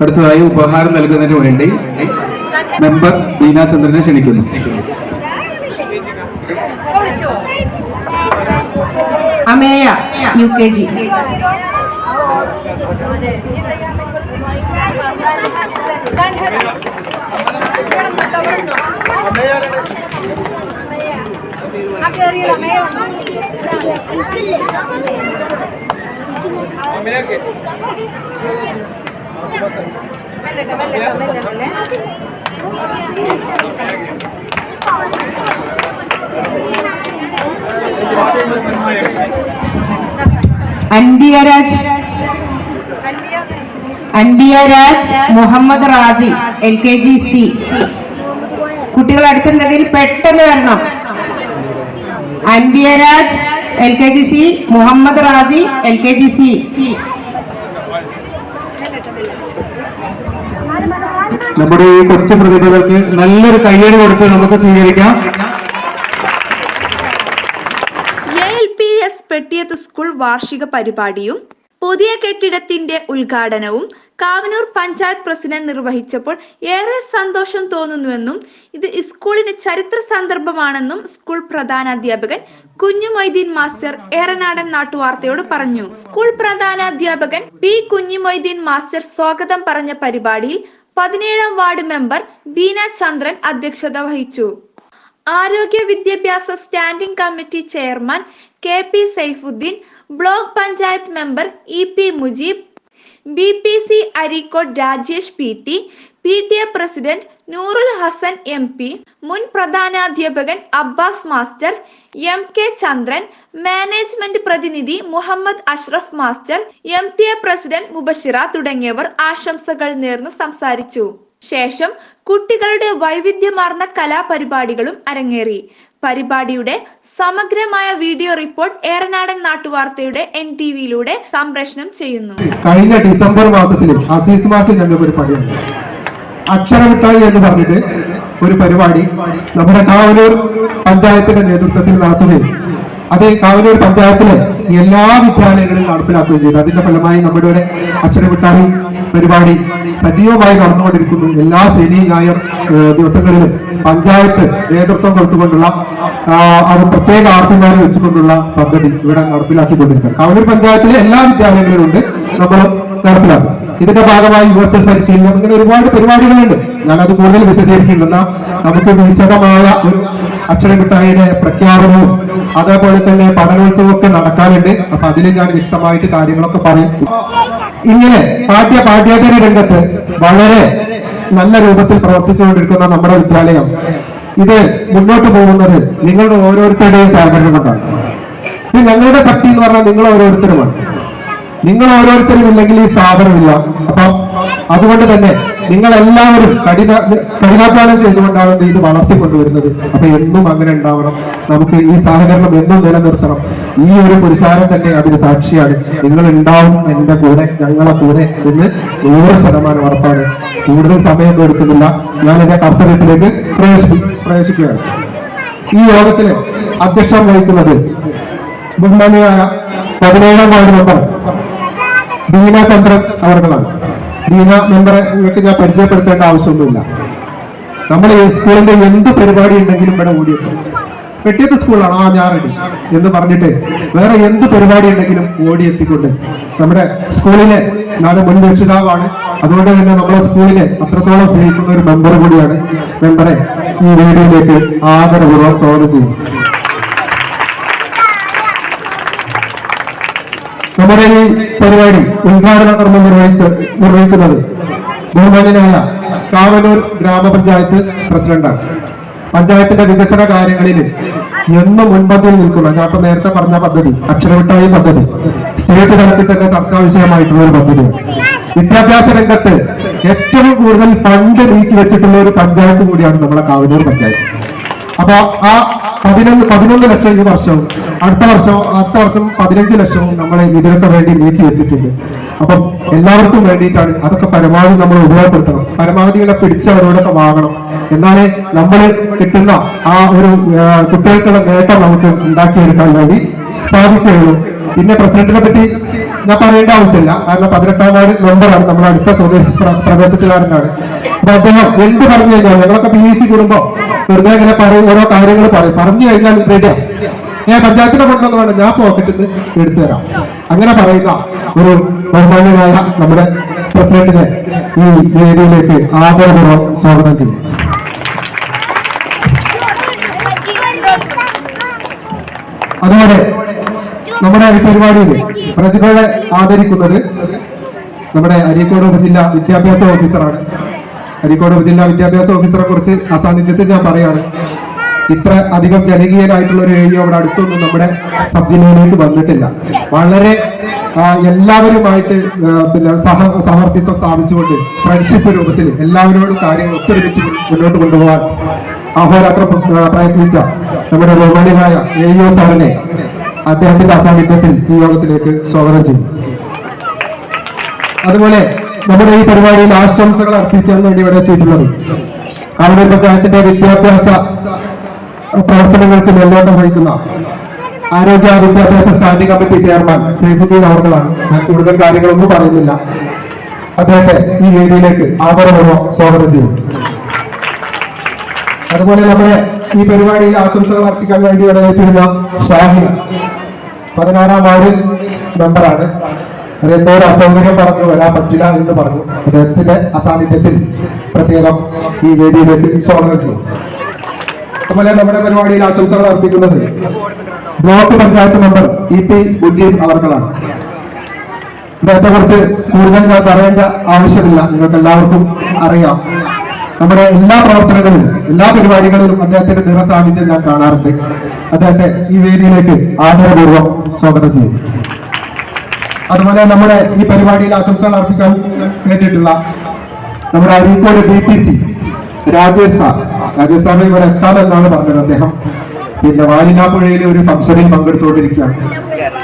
അടുത്തതായി ഉപഹാരം നൽകുന്നതിന് വേണ്ടി മെമ്പർ ബീന ചന്ദ്രനെ ക്ഷണിക്കുന്നു. Ameya UKG. അൻഡിയരാജ് Muhammad Razi LKG C. കുട്ടികൾ അടുത്തുണ്ടെങ്കിൽ പെട്ടെന്ന് വരണം. അൻഡിയരാജ് LKG C, Muhammad Razi LKG C. നമ്മുടെ ഈ കൊച്ചു പ്രതിഭകൾക്ക് നല്ലൊരു കയ്യടി കൊടുത്ത് നമുക്ക് സ്വീകരിക്കാം. ALPS പെട്ടിയത്ത് സ്കൂൾ വാർഷിക പരിപാടിയും പുതിയ കെട്ടിടത്തിന്റെ ഉദ്ഘാടനവും കാവനൂർ പഞ്ചായത്ത് പ്രസിഡന്റ് നിർവഹിച്ചപ്പോൾ ഏറെ സന്തോഷം തോന്നുന്നുവെന്നും ഇത് സ്കൂളിന് ചരിത്ര സന്ദർഭമാണെന്നും സ്കൂൾ പ്രധാനാധ്യാപകൻ കുഞ്ഞുമൊയ്തീൻ മാസ്റ്റർ ഏറനാടൻ നാട്ടുവാർത്തയോട് പറഞ്ഞു. സ്കൂൾ പ്രധാനാധ്യാപകൻ P. കുഞ്ഞുമൊയ്തീൻ മാസ്റ്റർ സ്വാഗതം പറഞ്ഞ പരിപാടിയിൽ 17ാം വാർഡ് മെമ്പർ ബീന ചന്ദ്രൻ അധ്യക്ഷത വഹിച്ചു. ആരോഗ്യ വിദ്യാഭ്യാസ standing committee chairman KP Saifudheen, block panchayat member EP Mujeeb, BPC Areekode Rajesh PT, PTA president Noorul Hasan MP, മുൻ പ്രധാനാധ്യാപകൻ Abbas master, MK Chandran, management പ്രതിനിധി Muhammad Ashraf master, MTA president Mubashira തുടങ്ങിയവർ ആശംസകൾ നേർന്നു സംസാരിച്ചു. ശേഷം കുട്ടികളുടെ വൈവിധ്യമാർന്ന കലാപരിപാടികളും അരങ്ങേറി. പരിപാടിയുടെ സമഗ്രമായ വീഡിയോ റിപ്പോർട്ട് ഏറനാടൻ നാട്ടുവാർത്തയുടെ NTVയിലൂടെ സംപ്രേഷണം ചെയ്യുന്നു. കഴിഞ്ഞ ഡിസംബർ മാസത്തിൽ അസീസ് മാസം ഞങ്ങൾക്ക് ഒരു പരിപാടി അക്ഷരമിട്ടായി എന്ന് പറഞ്ഞിട്ട് ഒരു പരിപാടി നമ്മുടെ കാവനൂർ പഞ്ചായത്തിന്റെ നേതൃത്വത്തിൽ നടത്തുകയും അത് കാവനൂർ പഞ്ചായത്തിലെ എല്ലാ വിദ്യാലയങ്ങളിലും നടപ്പിലാക്കുകയും ചെയ്തു. അതിന്റെ ഫലമായി നമ്മുടെ ഇവിടെ അക്ഷരമിട്ടായി പരിപാടി സജീവമായി നടന്നുകൊണ്ടിരിക്കുന്നു. എല്ലാ ശനി ഞായർ ദിവസങ്ങളിലും പഞ്ചായത്ത് നേതൃത്വം കൊടുത്തുകൊണ്ടുള്ള അത് പ്രത്യേക ആർത്തിമാരെ വെച്ചുകൊണ്ടുള്ള പദ്ധതി ഇവിടെ നടപ്പിലാക്കിക്കൊണ്ടിരിക്കുകയാണ്. കാവനൂർ പഞ്ചായത്തിലെ എല്ലാ വിദ്യാലയങ്ങളിലും ഉണ്ട്, നമ്മൾ നടപ്പിലാക്കും. ഇതിന്റെ ഭാഗമായി USS പരിശീലനം, ഇങ്ങനെ ഒരുപാട് പരിപാടികളുണ്ട്. ഞാനത് കൂടുതൽ വിശദീകരിക്കുന്നില്ല. നമുക്ക് വിശദമായ ഒരു അക്ഷരമിട്ടായിയുടെ പ്രഖ്യാപനവും അതേപോലെ തന്നെ പഠനോത്സവം ഒക്കെ നടക്കാനുണ്ട്. അപ്പൊ അതിൽ ഞാൻ വ്യക്തമായിട്ട് കാര്യങ്ങളൊക്കെ പറയും. ഇങ്ങനെ പാഠ്യേതര രംഗത്ത് വളരെ നല്ല രൂപത്തിൽ പ്രവർത്തിച്ചുകൊണ്ടിരിക്കുന്ന നമ്മുടെ വിദ്യാലയം ഇത് മുന്നോട്ട് പോകുന്നത് നിങ്ങളുടെ ഓരോരുത്തരുടെയും സഹകരണം കൊണ്ടാണ്. ഇത് ഞങ്ങളുടെ ശക്തി എന്ന് പറഞ്ഞാൽ നിങ്ങൾ ഓരോരുത്തരുമാണ്. നിങ്ങൾ ഓരോരുത്തരും ഇല്ലെങ്കിൽ ഈ സ്ഥാപനമില്ല. അപ്പൊ അതുകൊണ്ട് തന്നെ നിങ്ങൾ എല്ലാവരും കഠിനാധ്വാനം ചെയ്തുകൊണ്ടാണ് ഇത് വളർത്തിക്കൊണ്ടുവരുന്നത്. അപ്പൊ എന്നും അങ്ങനെ ഉണ്ടാവണം. നമുക്ക് ഈ സഹകരണം എന്നും നിലനിർത്തണം. ഈ ഒരു പുരുഷാരം തന്നെ അതിന് സാക്ഷിയാണ്. നിങ്ങൾ ഉണ്ടാവും എന്റെ കൂടെ, ഞങ്ങളെ കൂടെ എന്ന് 100% ഉറപ്പാണ്. കൂടുതൽ സമയം എടുക്കുന്നില്ല. ഞാൻ എന്റെ കർത്തവ്യത്തിലേക്ക് പ്രവേശിക്കുകയാണ്. ഈ യോഗത്തിന് അധ്യക്ഷം വഹിക്കുന്നത് ബഹുമാനിയായ 17ാം വാർഡ് മെമ്പർ ബീന ചന്ദ്രൻ അവർകളാണ്. ബീന മെമ്പറെ നിങ്ങൾക്ക് ഞാൻ പരിചയപ്പെടുത്തേണ്ട ആവശ്യമൊന്നുമില്ല. നമ്മൾ ഈ സ്കൂളിന്റെ എന്ത് പരിപാടി ഉണ്ടെങ്കിലും ഇവിടെ ഓടിയെത്തും. പെട്ടിയത്ത് സ്കൂളാണ്, ഞാൻ റെഡി എന്ന് പറഞ്ഞിട്ട് വേറെ എന്ത് പരിപാടി ഉണ്ടെങ്കിലും ഓടിയെത്തിക്കൊണ്ട് നമ്മുടെ സ്കൂളിലെ നാളെ മുൻ രക്ഷിതാവാണ്. അതുകൊണ്ട് തന്നെ നമ്മളെ സ്കൂളിനെ അത്രത്തോളം സ്നേഹിക്കുന്ന ഒരു മെമ്പർ കൂടിയാണ്. മെമ്പറെ ഈ വേദിയിലേക്ക് ആദരപൂർവ്വം സ്വാഗതം ചെയ്യും. നമ്മുടെ ഈ പരിപാടി ഉദ്ഘാടന കർമ്മം നിർവഹിക്കുന്നത് ബഹുമാന്യനായ കാവനൂർ ഗ്രാമപഞ്ചായത്ത് പ്രസിഡന്റാണ്. പഞ്ചായത്തിന്റെ വികസന കാര്യങ്ങളിൽ എന്നും മുൻപന്തിൽ നിൽക്കുന്ന, ഞാൻ ഇപ്പൊ നേരത്തെ പറഞ്ഞ പദ്ധതി അക്ഷരമിട്ടായി പദ്ധതി സ്റ്റേറ്റ് തലത്തിൽ തന്നെ ചർച്ചാ വിഷയമായിട്ടുള്ള ഒരു പദ്ധതിയാണ്. വിദ്യാഭ്യാസ രംഗത്ത് ഏറ്റവും കൂടുതൽ ഫണ്ട് നീക്കി വെച്ചിട്ടുള്ള ഒരു പഞ്ചായത്ത് കൂടിയാണ് നമ്മളെ കാവനൂർ പഞ്ചായത്ത്. അപ്പൊ ആ 11 ലക്ഷം ഈ വർഷവും അടുത്ത വർഷം 15 ലക്ഷവും നമ്മൾ ഇതിനൊക്കെ വേണ്ടി നീക്കി വെച്ചിട്ടുണ്ട്. അപ്പം എല്ലാവർക്കും വേണ്ടിയിട്ടാണ്. അതൊക്കെ പരമാവധി നമ്മൾ ഉപയോഗപ്പെടുത്തണം. പരമാവധി ഇങ്ങനെ പിടിച്ചവരോടൊക്കെ വാങ്ങണം. എന്നാലേ നമ്മൾ കിട്ടുന്ന ആ ഒരു കുട്ടികൾക്കുള്ള നേട്ടം നമുക്ക് ഉണ്ടാക്കിയെടുക്കാൻ വേണ്ടി സാധിക്കുകയുള്ളൂ. പിന്നെ പ്രസിഡന്റിനെ പറ്റി ഞാൻ പറയേണ്ട ആവശ്യമില്ല. കാരണം 18ാം വാർഡ് മെമ്പറാണ്, നമ്മുടെ അടുത്ത പ്രദേശത്തുകാരനാണ്. അപ്പൊ അദ്ദേഹം എന്ത് പറഞ്ഞു കഴിഞ്ഞാൽ ഞങ്ങളൊക്കെ PEC കുടുംബം വെറുതെ ഇങ്ങനെ ഓരോ കാര്യങ്ങൾ പറഞ്ഞു കഴിഞ്ഞാൽ റെഡിയാ. ഞാൻ പഞ്ചായത്തിന്റെ ഫണ്ടെന്ന് വേണം, ഞാൻ പോക്കറ്റിൽ നിന്ന് എടുത്തു തരാം. അങ്ങനെ പറയുന്ന ഒരു ബഹുമാന്യനായ നമ്മുടെ പ്രസിഡന്റിനെ ഈ വേദിയിലേക്ക് ആദരപൂർവ്വം സ്വാഗതം ചെയ്യും. അതുപോലെ നമ്മുടെ ഈ പരിപാടിയിൽ പ്രതിഭകളെ ആദരിക്കുന്നത് നമ്മുടെ അരീക്കോട് ഉപജില്ലാ വിദ്യാഭ്യാസ ഓഫീസറാണ്. അരീക്കോട് ഉപജില്ലാ വിദ്യാഭ്യാസ ഓഫീസറെ കുറിച്ച് അസാന്നിധ്യത്തിൽ ഞാൻ പറയാണ്, ഇത്ര അധികം ജനകീയരായിട്ടുള്ള ഒരു ഏരിയ അവിടെ അടുത്തൊന്നും നമ്മുടെ സബ് ജില്ലയിലേക്ക് വന്നിട്ടില്ല. വളരെ എല്ലാവരുമായിട്ട് പിന്നെ സഹവർത്തിത്വം സ്ഥാപിച്ചുകൊണ്ട് ഫ്രണ്ട്ഷിപ്പ് രൂപത്തിൽ എല്ലാവരോടും കാര്യങ്ങൾ ഒത്തൊരുമിച്ച് മുന്നോട്ട് കൊണ്ടുപോകാൻ അഹോരാത്രം പ്രയത്നിച്ച നമ്മുടെ ബഹുമാന്യനായ AEO സാറിനെ അദ്ദേഹത്തിന്റെ അസാന്നിധ്യത്തിൽ ഈ യോഗത്തിലേക്ക് സ്വാഗതം ചെയ്യും. അതുപോലെ നമ്മുടെ ഈ പരിപാടിയിൽ ആശംസകൾ അർപ്പിക്കാൻ വേണ്ടി ഇവിടെ എത്തിയിട്ടുള്ളത് കാവനൂർ പഞ്ചായത്തിന്റെ വിദ്യാഭ്യാസ പ്രവർത്തനങ്ങൾക്ക് മേൽനോട്ടം വഹിക്കുന്ന ആരോഗ്യ വിദ്യാഭ്യാസ സ്റ്റാൻഡിംഗ് കമ്മിറ്റി ചെയർമാൻ സൈഫുദ്ദീൻ അവർകളാണ്. ഞാൻ കൂടുതൽ കാര്യങ്ങളൊന്നും പറയുന്നില്ല. അദ്ദേഹത്തെ ഈ വേദിയിലേക്ക് ആദരപൂർവ്വം സ്വാഗതം ചെയ്യും. അതുപോലെ നമ്മുടെ ഈ പരിപാടിയിൽ ആശംസകൾ അർപ്പിക്കാൻ വേണ്ടി ഇവിടെ എത്തിയിരുന്ന ഷാഹിന 16ാം വാർഡ് മെമ്പറാണ്. അതെന്തോ ഒരു അസൗകര്യം പറഞ്ഞു വരാൻ പറ്റില്ല എന്ന് പറഞ്ഞു. അദ്ദേഹത്തിന്റെ അസാന്നിധ്യത്തിൽ പ്രത്യേകം ഈ വേദിയിലേക്ക് സ്വാഗതം ചെയ്യും. അതുപോലെ നമ്മുടെ പരിപാടിയിൽ ആശംസകൾ അർപ്പിക്കുന്നത് block panchayat member EP Mujeeb അവർകളാണ്. അദ്ദേഹത്തെ കുറിച്ച് കൂടുതൽ ഞാൻ പറയേണ്ട ആവശ്യമില്ല, നിങ്ങൾക്ക് എല്ലാവർക്കും അറിയാം. നമ്മുടെ എല്ലാ പ്രവർത്തനങ്ങളിലും എല്ലാ പരിപാടികളിലും അദ്ദേഹത്തിന്റെ നിറസാന്നിധ്യം ഞാൻ കാണാറുണ്ട്. അദ്ദേഹത്തെ ഈ വേദിയിലേക്ക് ആദരപൂർവ്വം സ്വാഗതം ചെയ്യും. അതുപോലെ നമ്മുടെ ഈ പരിപാടിയിൽ ആശംസകൾ അർപ്പിക്കാൻ കേട്ടിട്ടുള്ള നമ്മുടെ അരീക്കോട് DPC രാജേഷ് സാർ ഇവിടെ എത്താമെന്നാണ് പറഞ്ഞത്. അദ്ദേഹം പിന്നെ വാലിനാപ്പുഴയിലെ ഒരു ഫംഗ്ഷനിൽ പങ്കെടുത്തുകൊണ്ടിരിക്കുകയാണ്.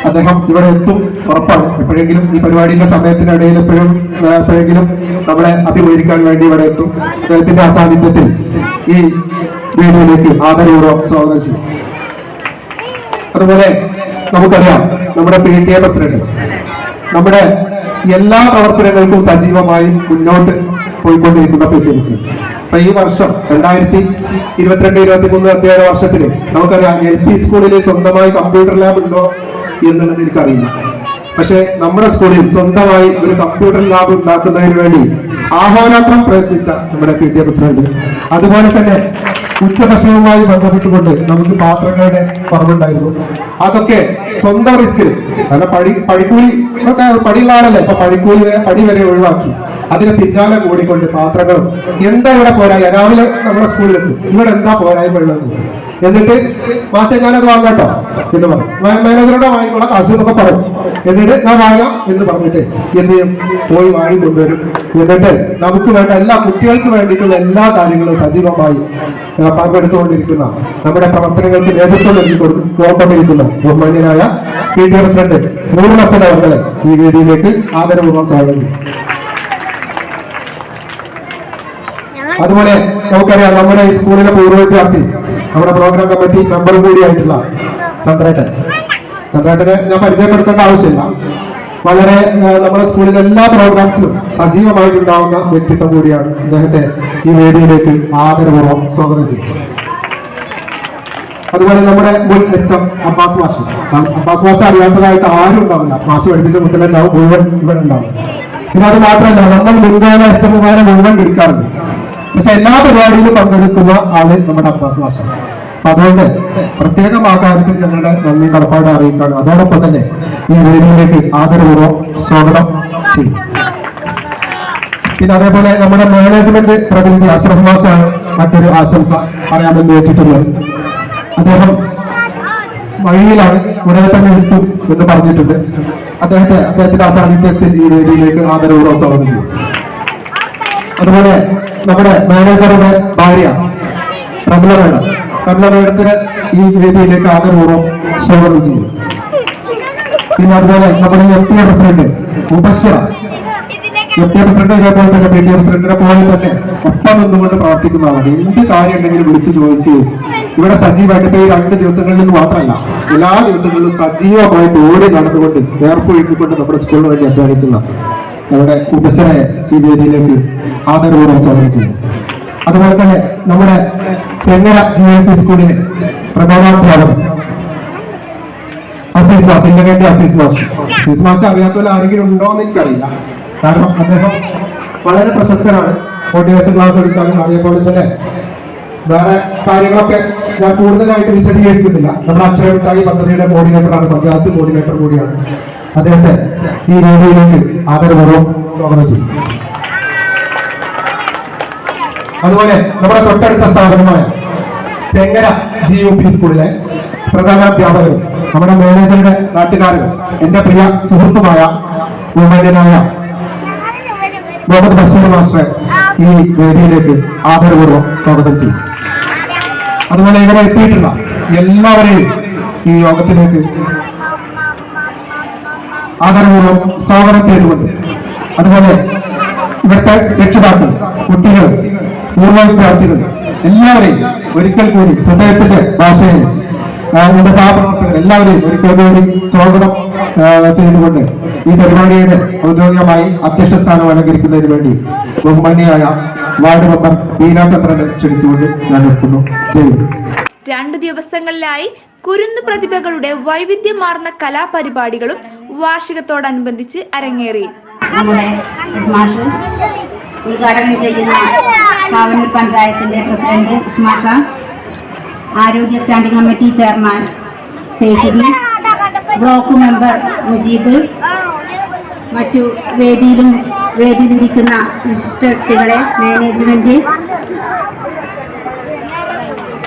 അദ്ദേഹം ഇവിടെ എത്തും ഉറപ്പാണ്. എപ്പോഴെങ്കിലും ഈ പരിപാടിയുടെ സമയത്തിനിടയിൽ എപ്പോഴെങ്കിലും നമ്മളെ അഭിമുഖീകരിക്കാൻ വേണ്ടി ഇവിടെ എത്തും. അദ്ദേഹത്തിന്റെ അസാന്നിധ്യത്തിൽ ഈ വേദിയിലേക്ക് ആദരപൂർവ്വം സ്വാഗതം ചെയ്യും. അതുപോലെ നമുക്കറിയാം നമ്മുടെ PTA പ്രസിഡന്റ് നമ്മുടെ എല്ലാ പ്രവർത്തനങ്ങൾക്കും സജീവമായി മുന്നോട്ട് പോയിക്കൊണ്ടിരിക്കുന്ന PTA പ്രസിഡന്റ്. അപ്പൊ ഈ വർഷം 2022-23 അധ്യയന വർഷത്തില് നമുക്കറിയാം LP സ്കൂളിൽ സ്വന്തമായി കമ്പ്യൂട്ടർ ലാബ് ഉണ്ടോ എന്നുള്ളത് എനിക്കറിയില്ല. പക്ഷെ നമ്മുടെ സ്കൂളിൽ സ്വന്തമായി ഒരു കമ്പ്യൂട്ടർ ലാബ് ഉണ്ടാക്കുന്നതിന് വേണ്ടി ആഹോരാത്രം പ്രയത്നിച്ച നമ്മുടെ PTA പ്രസിഡന്റ്, അതുപോലെ തന്നെ ഉച്ചഭക്ഷണവുമായി ബന്ധപ്പെട്ടുകൊണ്ട് നമുക്ക് പാത്രങ്ങളുടെ കുറവുണ്ടായിരുന്നു. അതൊക്കെ സ്വന്തം റിസ്കിൽ, കാരണം പടിക്കൂലി പടിയുള്ള ആളല്ലേ, അപ്പൊ പടി വരെ ഒഴിവാക്കി അതിന് പിന്നാലെ കൂടിക്കൊണ്ട് പാത്രങ്ങളും എന്താ ഇവിടെ പോരായ്മ, രാവിലെ നമ്മുടെ സ്കൂളിലെത്തും, ഇവിടെ എന്താ പോരായ്മ ഉള്ളത് എന്നിട്ട് മാഷെ ഞാനത് വാങ്ങാട്ടോ എന്ന് പറയും. മാനേജറോട് വാങ്ങിക്കോളാം കാശ് എന്നൊക്കെ പറയും. എന്നിട്ട് ഞാൻ വാങ്ങാം എന്ന് പറഞ്ഞിട്ട് എന്ത് ചെയ്യും, പോയി വാങ്ങിക്കൊണ്ടുവരും. എന്നിട്ട് നമുക്ക് വേണ്ട എല്ലാ കുട്ടികൾക്ക് വേണ്ടിയിട്ടുള്ള എല്ലാ കാര്യങ്ങളും സജീവമായി പങ്കെടുത്തുകൊണ്ടിരിക്കുന്ന നമ്മുടെ പ്രവർത്തനങ്ങൾക്ക് നേതൃത്വം നൽകിക്കൊണ്ടിരിക്കുന്ന ബഹുമാന്യനായ PTA പ്രസിഡന്റ് നൂറുൽ ഹസൻ അവരെ ഈ വേദിയിലേക്ക് ആദരപൂർവ്വം സ്വാഗതം ചെയ്യും. അതുപോലെ നമുക്കറിയാം നമ്മുടെ ഈ സ്കൂളിലെ പൂർവ്വ വിദ്യാർത്ഥി, നമ്മുടെ പ്രോഗ്രാം കമ്മിറ്റി മെമ്പർ കൂടിയായിട്ടുള്ള ചന്ദ്രേട്ടനെ ഞാൻ പരിചയപ്പെടുത്തേണ്ട ആവശ്യമില്ല. വളരെ നമ്മുടെ സ്കൂളിലെ എല്ലാ പ്രോഗ്രാംസിലും സജീവമായിട്ടുണ്ടാവുന്ന വ്യക്തിത്വം കൂടിയാണ്. അദ്ദേഹത്തെ ഈ വേദിയിലേക്ക് ആദരപൂർവ്വം സ്വാഗതം ചെയ്യും. അതുപോലെ നമ്മുടെ മുൻ HM അബ്ബാസ് മാഷ് അറിയാത്തതായിട്ട് ആരും ഉണ്ടാവില്ല. മാഷ് പഠിപ്പിച്ച കുട്ടികളുണ്ടാവും, മുഴുവൻ ഇവിടെ ഉണ്ടാവും. പിന്നെ അത് മാത്രമല്ല, നമ്മൾ മുൻകാല HMമാരെ മുഴുവൻ വിളിക്കാറുണ്ട്. പക്ഷെ എല്ലാ പരിപാടിയിലും പങ്കെടുക്കുന്ന ആള് നമ്മുടെ അബ്ബാസ് മാഷ്. അപ്പൊ അതുകൊണ്ട് പ്രത്യേകം ആ കാര്യത്തിൽ ഞങ്ങളുടെ നന്ദി കടപ്പാട് അറിയിക്കുകയാണ്. അതോടൊപ്പം തന്നെ ഈ വേദിയിലേക്ക് ആദരപൂർവ്വം സ്വാഗതം ചെയ്യും. പിന്നെ അതേപോലെ നമ്മുടെ മാനേജ്മെന്റ് പ്രതിനിധി അഷ്റഫ് മാഷാണ് മറ്റൊരു ആശംസ പറയാമെന്ന് ഏറ്റിട്ടുള്ളത്. അദ്ദേഹം വഴിയിലാണ്, ഉടനെ തന്നെ എത്തും എന്ന് പറഞ്ഞിട്ടുണ്ട്. അദ്ദേഹത്തിന്റെ അസാന്നിധ്യത്തിൽ ഈ വേദിയിലേക്ക് ആദരപൂർവ്വം സ്വാഗതം ചെയ്യും. അതുപോലെ നമ്മുടെ മാനേജറുടെ ഭാര്യ റംല മേഡത്തിന് ഈ വേദിയിലേക്ക് ആദരപൂർവ്വം സ്വാഗതം ചെയ്യും. പിന്നെ അതുപോലെ നമ്മുടെ FTA president Mubashira, FTA president ഇതേപോലെ തന്നെ PTA പ്രസിഡന്റിനെ പോലെ തന്നെ ഒപ്പം നിന്നുകൊണ്ട് പ്രവർത്തിക്കുന്ന ആളാണ്. എന്ത് കാര്യം ഉണ്ടെങ്കിലും വിളിച്ചു ചോദിക്കുകയും ഇവിടെ സജീവമായിട്ട് ഇപ്പൊ ഈ 2 ദിവസങ്ങളിൽ നിന്ന് മാത്രമല്ല, എല്ലാ ദിവസങ്ങളിലും സജീവമായിട്ട് ഓടി നടന്നുകൊണ്ട് വേർപ്പൊഴുക്കിക്കൊണ്ട് നമ്മുടെ സ്കൂളിന് വേണ്ടി അധ്വാനിക്കുന്ന നമ്മുടെ മുബശ്ശിറയെ ഈ വേദിയിലേക്ക് ആദരപൂർവ്വം സ്വാഗതം ചെയ്യും. അതുപോലെ തന്നെ നമ്മുടെ ചെങ്ങര GLP സ്കൂളിലെ പ്രധാനാധ്യാപകൻ അസീസ് മാഷ് അറിയാത്തവരെ ആരെങ്കിലും ഉണ്ടോ എന്ന് എനിക്കറിയില്ല. കാരണം അദ്ദേഹം വളരെ പ്രശസ്തനാണ്. മോട്ടിവേഷൻ ക്ലാസ് എടുക്കാനും അതേപോലെ തന്നെ വേറെ കാര്യങ്ങളൊക്കെ ഞാൻ കൂടുതലായിട്ട് വിശദീകരിക്കുന്നില്ല. നമ്മുടെ അക്ഷരമിട്ടായി പദ്ധതിയുടെ കോർഡിനേറ്ററാണ്, പഞ്ചായത്ത് കോർഡിനേറ്റർ കൂടിയാണ്. അദ്ദേഹത്തെ ഈ വേദിയിലേക്ക് ആദരപൂർവ്വം സ്വാഗതം ചെയ്യും. അതുപോലെ നമ്മുടെ തൊട്ടടുത്ത സ്ഥാപനമായ ചെങ്ങര GUP സ്കൂളിലെ പ്രധാനാധ്യാപകരും നമ്മുടെ മാനേജറുടെ നാട്ടുകാരനും എന്റെ പ്രിയ സുഹൃത്തുമായ ബഹുമാന്യനായ മുഹമ്മദ് ബഷീർ മാസ്റ്ററെ ഈ വേദിയിലേക്ക് ആദരപൂർവ്വം സ്വാഗതം ചെയ്യും. അതുപോലെ ഇവിടെ എത്തിയിട്ടുള്ള എല്ലാവരെയും ഈ യോഗത്തിലേക്ക് ആദരപൂർവ്വം സ്വാഗതം ചെയ്തുകൊണ്ട്, അതുപോലെ ഇവിടുത്തെ രക്ഷിതാക്കൾ, കുട്ടികൾ, പൂർവ്വ വിദ്യാർത്ഥികൾ എല്ലാവരെയും ഒരിക്കൽ കൂടി ഹൃദയത്തിന്റെ ഭാഷയിൽ എന്റെ സഹപ്രവർത്തകർ എല്ലാവരെയും ഒരിക്കൽ കൂടി സ്വാഗതം ചെയ്തുകൊണ്ട് ഈ പരിപാടിയുടെ ഔദ്യോഗികമായി അധ്യക്ഷ സ്ഥാനം അലങ്കരിക്കുന്നതിന് വേണ്ടി ബഹുമാന്യയായ വാർഡ് മെമ്പർ ബീനാചന്ദ്രനെ ക്ഷണിച്ചുകൊണ്ട് ഞാൻ നിർത്തുന്നു. ചെയ്യുന്നു. 2 ദിവസങ്ങളിലായി കുരുന്നു പ്രതിഭകളുടെ വൈവിധ്യമാർന്ന കലാപരിപാടികളും വാർഷികത്തോടനുബന്ധിച്ച് അരങ്ങേറി. നമ്മുടെ മാഷ് ഉദ്ഘാടനം ചെയ്യുന്ന കാവന്നൂർ പഞ്ചായത്തിന്റെ പ്രസിഡന്റ് ഉസ്മാക്ക, ആരോഗ്യ standing committee chairman Saifuddin, block member Mujeeb, മറ്റു വേദിയിലിരിക്കുന്ന വിശിഷ്ട വ്യക്തികളെ, മാനേജ്മെന്റ്,